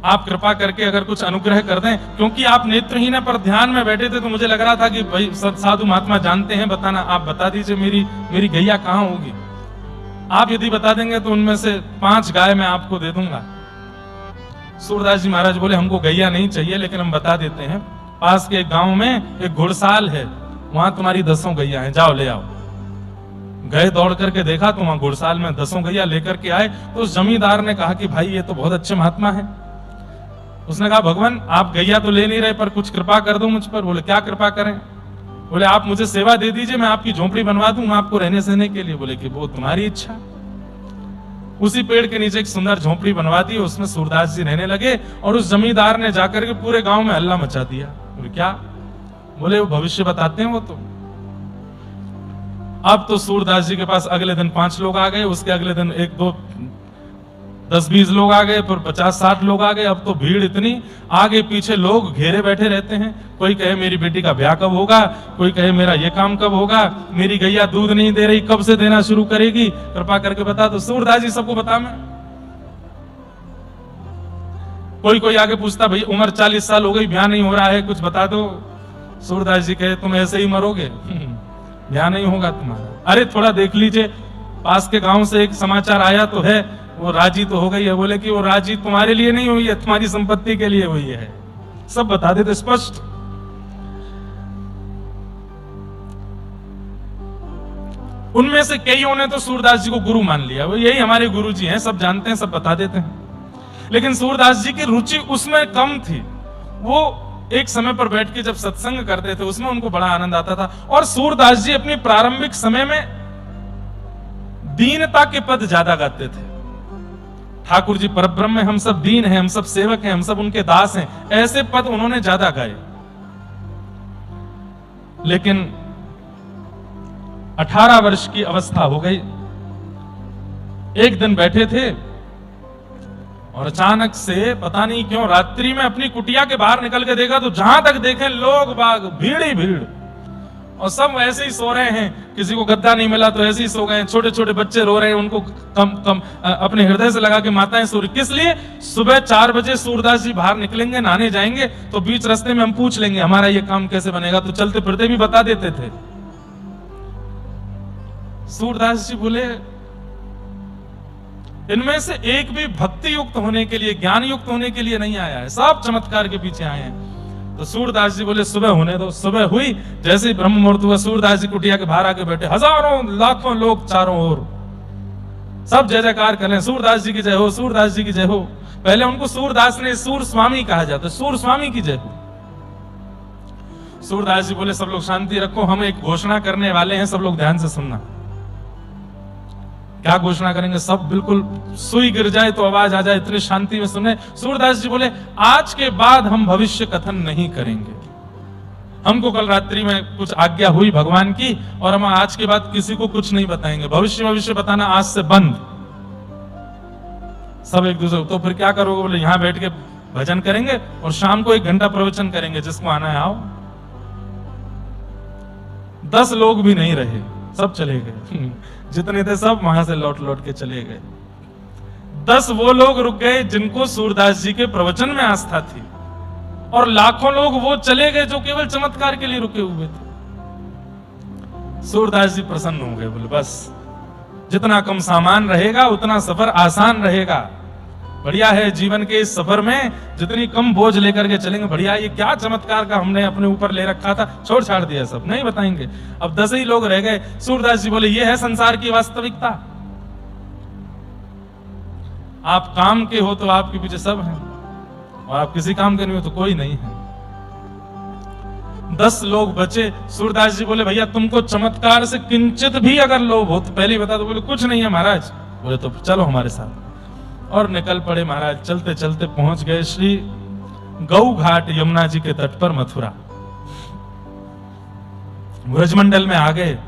आप कृपा करके अगर कुछ अनुग्रह कर दें, क्योंकि आप नेत्रहीन पर ध्यान में बैठे थे तो मुझे लग रहा था कि भाई साधु महात्मा जानते हैं, बताना, आप बता दीजिए मेरी गैया कहां होगी। आप यदि बता देंगे तो उनमें से 5 गाय मैं आपको दे दूंगा। सूरदास जी महाराज बोले, हमको गैया नहीं चाहिए, लेकिन हम बता देते हैं, पास के एक गांव में एक घुड़साल है, वहां तुम्हारी 10 गैया हैं, जाओ ले आओ। गए, दौड़ करके देखा तो वहां घुड़साल में 10 गैया लेकर के आए। तो उस जमींदार ने कहा कि भाई ये तो बहुत अच्छे महात्मा है। उसने कहा, भगवान आप गैया तो ले नहीं रहे, पर कुछ कृपा कर दो मुझ पर। बोले, क्या कृपा करें? बोले, आप मुझे सेवा दे दीजिए, मैं आपकी झोंपड़ी बनवा दूंगा आपको रहने सहने के लिए। बोले कि वो तुम्हारी इच्छा। उसी पेड़ के नीचे एक सुंदर झोंपड़ी बनवा दी, उसमें सूरदास जी रहने लगे। और उस जमींदार ने जाकर के पूरे गांव में हल्ला मचा दिया। बोले, क्या? बोले, वो भविष्य बताते हैं वो तो। अब तो सूरदास जी के पास अगले दिन 5 लोग आ गए, उसके अगले दिन 1, 2, 10-20 लोग आ गए, फिर 50-60 लोग आ गए। अब तो भीड़ इतनी, आगे पीछे लोग घेरे बैठे रहते हैं। कोई कहे मेरी बेटी का ब्याह कब होगा, कोई कहे मेरा ये काम कब होगा, मेरी गैया दूध नहीं दे रही, कब से देना शुरू करेगी, कृपा करके बता दो। सूरदास जी सबको बता मैं। कोई आगे पूछता, भाई उम्र 40 साल हो गई, ब्याह नहीं हो रहा है, कुछ बता दो। सूरदास जी कहे, तुम ऐसे ही मरोगे, ब्याह नहीं होगा तुम्हारा। अरे थोड़ा देख लीजिए, पास के गांव से एक समाचार आया तो है, वो राजी तो हो गई है। बोले कि वो राजी तुम्हारे लिए नहीं हुई है, तुम्हारी संपत्ति के लिए हुई है। सब बता देते स्पष्ट। उनमें से कईयों ने तो सूरदास जी को गुरु मान लिया, वो यही हमारे गुरु जी हैं, सब जानते हैं, सब बता देते हैं। लेकिन सूरदास जी की रुचि उसमें कम थी। वो एक समय पर बैठ के जब सत्संग करते थे उसमें उनको बड़ा आनंद आता था। और सूरदास जी अपनी प्रारंभिक समय में दीनता के पद ज्यादा गाते थे। ठाकुर जी परब्रह्म है, हम सब दीन हैं, हम सब सेवक हैं, हम सब उनके दास हैं, ऐसे पद उन्होंने ज्यादा गाए। लेकिन 18 वर्ष की अवस्था हो गई। एक दिन बैठे थे और अचानक से पता नहीं क्यों रात्रि में अपनी कुटिया के बाहर निकल के देखा तो जहां तक देखे लोग बाग, भीड़ ही भीड़, और सब ऐसे ही सो रहे हैं। किसी को गद्दा नहीं मिला तो ऐसे ही सो गए। छोटे छोटे बच्चे रो रहे हैं, उनको कम अपने हृदय से लगा के माताएं सो रही। किस लिए? सुबह 4 बजे सूरदास जी बाहर निकलेंगे, नहाने जाएंगे, तो बीच रास्ते में हम पूछ लेंगे हमारा ये काम कैसे बनेगा, तो चलते फिरते भी बता देते थे। सूरदास जी बोले इनमें से एक भी भक्ति युक्त होने के लिए, ज्ञान युक्त होने के लिए नहीं आया है, सब चमत्कार के पीछे आए हैं। तो सूरदास जी बोले सुबह होने दो। सुबह हुई, जैसे ही ब्रह्म मुहूर्त हुआ सूरदास जी कुटिया के बाहर आके बैठे। हजारों लाखों लोग चारों ओर सब जय जयकार कर रहे हैं, सूरदास जी की जय हो, सूरदास जी की जय हो। पहले उनको सूरदास ने सूर स्वामी कहा जाता, सूर स्वामी की जय हो। सूरदास जी बोले सब लोग शांति रखो, हम एक घोषणा करने वाले हैं, सब लोग ध्यान से सुनना। क्या घोषणा करेंगे? सब बिल्कुल सुई गिर जाए तो आवाज आ जाए, इतनी शांति में सुने। सूरदास जी बोले आज के बाद हम भविष्य कथन नहीं करेंगे। हमको कल रात्रि में कुछ आज्ञा हुई भगवान की और हम आज के बाद किसी को कुछ नहीं बताएंगे, भविष्य बताना आज से बंद। सब एक दूसरे, तो फिर क्या करोगे? बोले यहां बैठ के भजन करेंगे और शाम को 1 घंटा प्रवचन करेंगे, जिसको आना है आओ। 10 लोग भी नहीं रहे, सब चले गए। जितने थे सब वहां से लौट के चले गए। 10 वो लोग रुक गए जिनको सूरदास जी के प्रवचन में आस्था थी, और लाखों लोग वो चले गए जो केवल चमत्कार के लिए रुके हुए थे। सूरदास जी प्रसन्न हो गए, बोले बस जितना कम सामान रहेगा उतना सफर आसान रहेगा। बढ़िया है, जीवन के इस सफर में जितनी कम बोझ लेकर के चलेंगे बढ़िया। ये क्या चमत्कार का हमने अपने ऊपर ले रखा था, छोड़ छाड़ दिया, सब नहीं बताएंगे। अब 10 ही लोग रह गए। सूरदास जी बोले ये है संसार की वास्तविकता। आप काम के हो तो आपके पीछे सब हैं, और आप किसी काम के नहीं हो तो कोई नहीं है। 10 लोग बचे। सूरदास जी बोले भैया तुमको चमत्कार से किंचित भी अगर लोभ हो तो पहले ही बता दो। बोले कुछ नहीं है महाराज। बोले तो चलो हमारे साथ, और निकल पड़े महाराज। चलते चलते पहुंच गए श्री गौ घाट, यमुना जी के तट पर, मथुरा ब्रजमंडल में आ गए।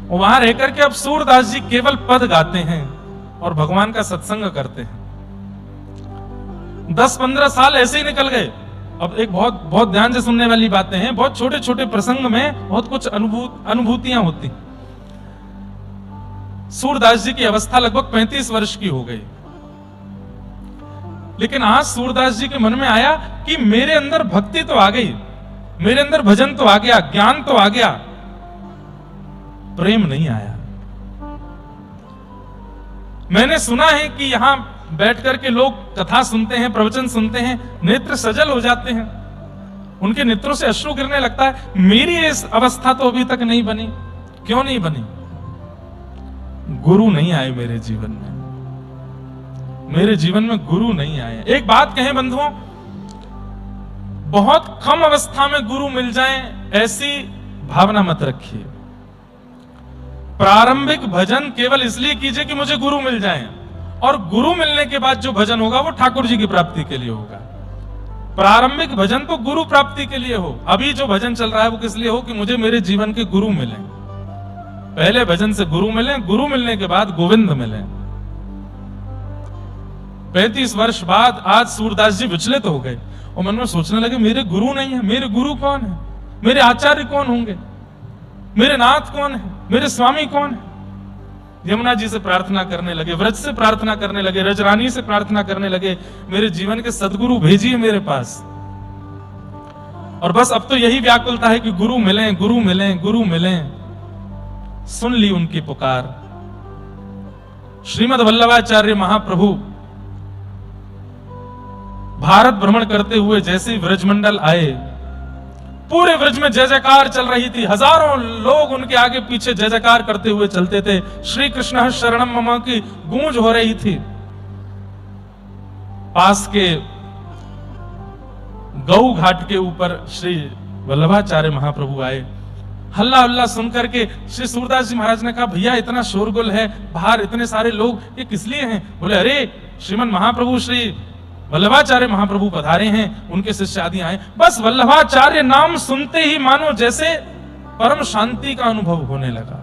वहां रहकर के अब सूरदास जी केवल पद गाते हैं और भगवान का सत्संग करते हैं। 10-15 साल ऐसे ही निकल गए। अब एक बहुत ध्यान से सुनने वाली बातें हैं, बहुत छोटे छोटे प्रसंग में बहुत कुछ अनुभूतियां होती। सूरदास जी की अवस्था लगभग 35 वर्ष की हो गई। लेकिन आज सूरदास जी के मन में आया कि मेरे अंदर भक्ति तो आ गई, मेरे अंदर भजन तो आ गया, ज्ञान तो आ गया, प्रेम नहीं आया। मैंने सुना है कि यहां बैठ करके लोग कथा सुनते हैं, प्रवचन सुनते हैं, नेत्र सजल हो जाते हैं, उनके नेत्रों से अश्रु गिरने लगता है। मेरी इस अवस्था तो अभी तक नहीं बनी। क्यों नहीं बनी? गुरु नहीं आए मेरे जीवन में, मेरे जीवन में गुरु नहीं आए। एक बात कहें बंधुओं, बहुत कम अवस्था में गुरु मिल जाएं ऐसी भावना मत रखिए। प्रारंभिक भजन केवल इसलिए कीजिए कि मुझे गुरु मिल जाएं, और गुरु मिलने के बाद जो भजन होगा वो ठाकुर जी की प्राप्ति के लिए होगा। प्रारंभिक भजन तो गुरु प्राप्ति के लिए हो। अभी जो भजन चल रहा है वो किस लिए हो? कि मुझे मेरे जीवन के गुरु मिले। पहले भजन से गुरु मिले, गुरु मिलने के बाद गोविंद मिले। 35 वर्ष बाद आज सूरदास जी विचलित हो गए और मन में सोचने लगे मेरे गुरु नहीं है। मेरे गुरु कौन है? मेरे आचार्य कौन होंगे? मेरे नाथ कौन है? मेरे स्वामी कौन है? यमुना जी से प्रार्थना करने लगे, व्रज से प्रार्थना करने लगे, रजरानी से प्रार्थना करने लगे, मेरे जीवन के सदगुरु भेजिए मेरे पास। और बस अब तो यही व्याकुलता है कि गुरु मिलें, गुरु मिलें, गुरु मिलें। सुन ली उनकी पुकार। श्रीमद् वल्लभाचार्य महाप्रभु भारत भ्रमण करते हुए जैसे ही ब्रजमंडल आए, पूरे ब्रज में जय जयकार चल रही थी, हजारों लोग उनके आगे पीछे जय जयकार करते हुए चलते थे। श्री कृष्ण शरणम मम की गूंज हो रही थी। पास के गौ घाट के ऊपर श्री वल्लभाचार्य महाप्रभु आए। हल्ला हल्ला सुनकर के श्री सूरदास जी महाराज ने कहा, भैया इतना शोरगुल है, बाहर इतने सारे लोग, ये किस लिए हैं? बोले, अरे श्रीमन महाप्रभु श्री वल्लभाचार्य महाप्रभु पधारे हैं, उनके शिष्य आदि आए। बस वल्लभाचार्य नाम सुनते ही मानो जैसे परम शांति का अनुभव होने लगा।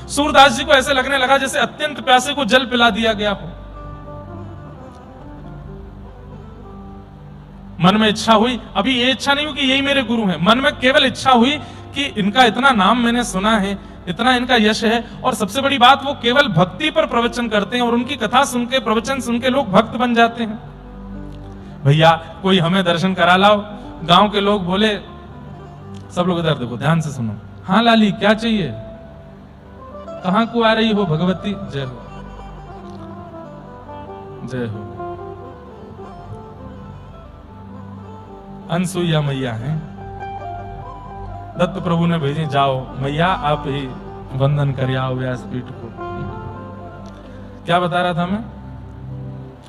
सूरदास जी को ऐसे लगने लगा जैसे अत्यंत प्यासे को जल पिला दिया गया हो। मन में इच्छा हुई, अभी ये इच्छा नहीं हुई कि यही मेरे गुरु हैं, मन में केवल इच्छा हुई कि इनका इतना नाम मैंने सुना है, इतना इनका यश है, और सबसे बड़ी बात वो केवल भक्ति पर प्रवचन करते हैं और उनकी कथा सुन के, प्रवचन सुन के लोग भक्त बन जाते हैं। भैया कोई हमें दर्शन करा लाओ। गांव के लोग बोले, सब लोग इधर देखो, ध्यान से सुनो। हाँ लाली, क्या चाहिए? कहां को आ रही हो भगवती? जय हो, जय हो। अनसुईया मैया हैं, दत्त प्रभु ने भेजे, जाओ मैया आप ही वंदन कर आओ व्यासपीठ को। क्या बता रहा था मैं?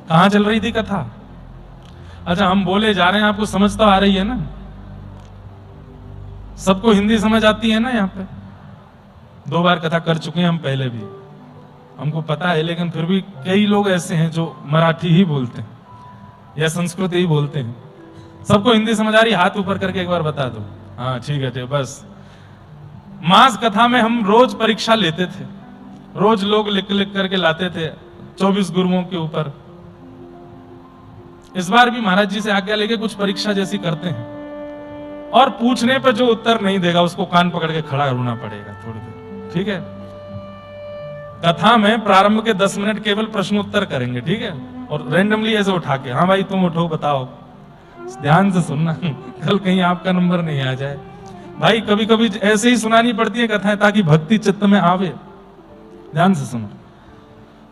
कहां चल रही थी कथा? अच्छा, हम बोले जा रहे हैं, आपको समझ तो आ रही है ना? सबको हिंदी समझ आती है ना? यहाँ पे 2 बार कथा कर चुके हैं हम पहले भी, हमको पता है, लेकिन फिर भी कई लोग ऐसे हैं जो मराठी ही बोलते हैं या संस्कृत ही बोलते हैं। सबको हिंदी समझ आ रही? हाथ ऊपर करके एक बार बता दो। हाँ ठीक है, ठीक। बस मास कथा में हम रोज परीक्षा लेते थे, रोज लोग लिख लिख करके लाते थे 24 गुरुओं के ऊपर। इस बार भी महाराज जी से आज्ञा लेके कुछ परीक्षा जैसी करते हैं, और पूछने पर जो उत्तर नहीं देगा उसको कान पकड़ के खड़ा होना पड़ेगा थोड़ी देर, ठीक है? कथा में प्रारंभ के 10 मिनट केवल प्रश्न उत्तर करेंगे, ठीक है? और रैंडमली ऐसे उठा के, हाँ भाई तुम उठो बताओ, ध्यान से सुनना, कल कहीं आपका नंबर नहीं आ जाए। भाई कभी कभी ऐसे ही सुनानी पड़ती है कथाएं ताकि भक्ति चित्त में आवे। ध्यान से सुनो।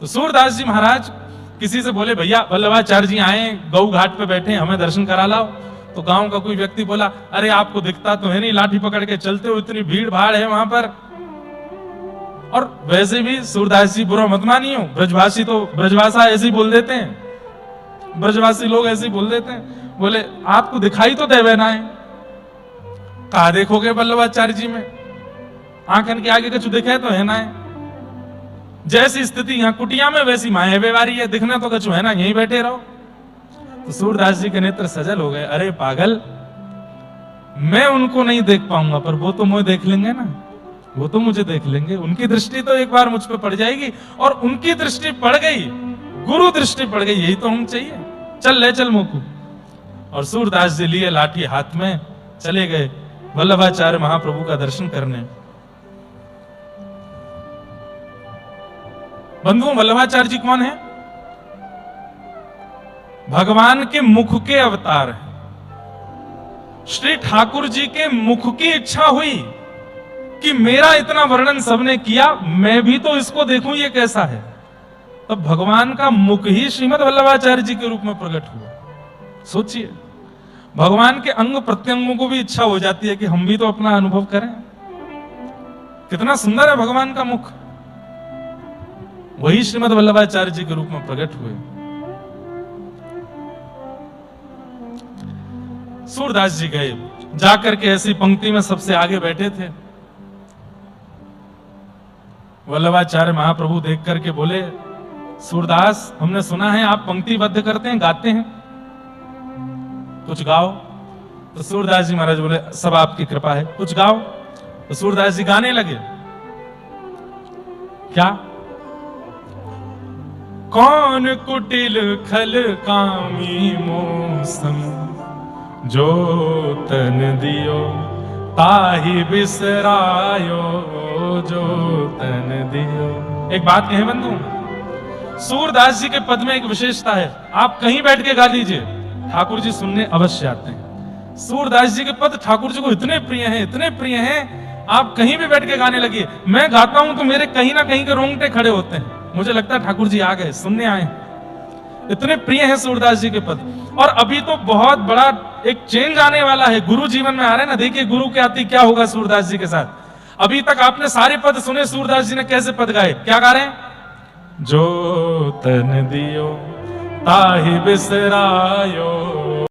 तो सूरदास जी महाराज किसी से बोले, भैया वल्लभाचार्य जी आए, गौ घाट पे बैठे, हमें दर्शन करा लाओ। तो गांव का कोई व्यक्ति बोला, अरे आपको दिखता तो है नहीं, लाठी पकड़ के चलते हो, इतनी भीड़ भाड़ है वहां पर। और वैसे भी सूरदास जी बुरा मत मानियो, ब्रजवासी तो ब्रजभाषा ऐसे ही बोल देते हैं, ब्रजवासी लोग ऐसे ही बोल देते हैं। बोले, आपको दिखाई तो देवे ना है, कहा देखोगे वल्लभाचार्य जी में? आंखन के आगे कछु दिखे तो है ना है? जैसी स्थिति यहाँ कुटिया में वैसी माए व्यवहारी है, दिखना तो कछु है ना, यहीं बैठे रहो। तो सूरदास जी के नेत्र सजल हो गए। अरे पागल, मैं उनको नहीं देख पाऊंगा, पर वो तो मुझे देख लेंगे ना, वो तो मुझे देख लेंगे। उनकी दृष्टि तो एक बार मुझ पे पड़ जाएगी, और उनकी दृष्टि पड़ गई, गुरु दृष्टि पड़ गई, यही तो हम चाहिए। चल ले चल मोकू। और सूरदास जी लिए लाठी हाथ में चले गए वल्लभाचार्य महाप्रभु का दर्शन करने। बंधुओं, वल्लभाचार्य जी कौन है? भगवान के मुख के अवतार हैं। श्री ठाकुर जी के मुख की इच्छा हुई कि मेरा इतना वर्णन सबने किया, मैं भी तो इसको देखूं ये कैसा है। तब भगवान का मुख ही श्रीमद् वल्लभाचार्य जी के रूप में प्रकट हुआ। सोचिए, भगवान के अंग प्रत्यंगों को भी इच्छा हो जाती है कि हम भी तो अपना अनुभव करें। कितना सुंदर है भगवान का मुख। वही श्रीमद् वल्लभाचार्य जी के रूप में प्रकट हुए। सूरदास जी गए, जाकर के ऐसी पंक्ति में सबसे आगे बैठे थे। वल्लभाचार्य महाप्रभु देख करके बोले, सूरदास, हमने सुना है आप पंक्तिबद्ध करते हैं, गाते हैं, कुछ गाओ। तो सूरदास जी महाराज बोले, सब आपकी कृपा है, कुछ गाओ। तो सूरदास जी गाने लगे। क्या? कौन कुटिल खल कामी मौसम, जो तन दियो ताहि बिसरायो, जो तन दियो। एक बात कहें बंधु, सूरदास जी के पद में एक विशेषता है, आप कहीं बैठ के गा लीजिए, ठाकुर जी सुनने अवश्य आते हैं। सूरदास जी के पद ठाकुर जी को इतने प्रिय हैं, इतने प्रिय हैं, आप कहीं भी बैठ के गाने लगिए। मैं गाता हूं तो मेरे कहीं ना कहीं के रोंगटे खड़े होते हैं, मुझे लगता है ठाकुर जी आ गए, सुनने आए। इतने प्रिय हैं सूरदास जी के पद। और अभी तो बहुत बड़ा एक चेंज आने वाला है, गुरु जीवन में आ रहे हैं ना। देखिए गुरु के आते क्या होगा सूरदास जी के साथ। अभी तक आपने सारे पद सुने, सूरदास जी ने कैसे पद गाए, क्या गा रहे हैं? जो तन दियो ताहि बिसरायो।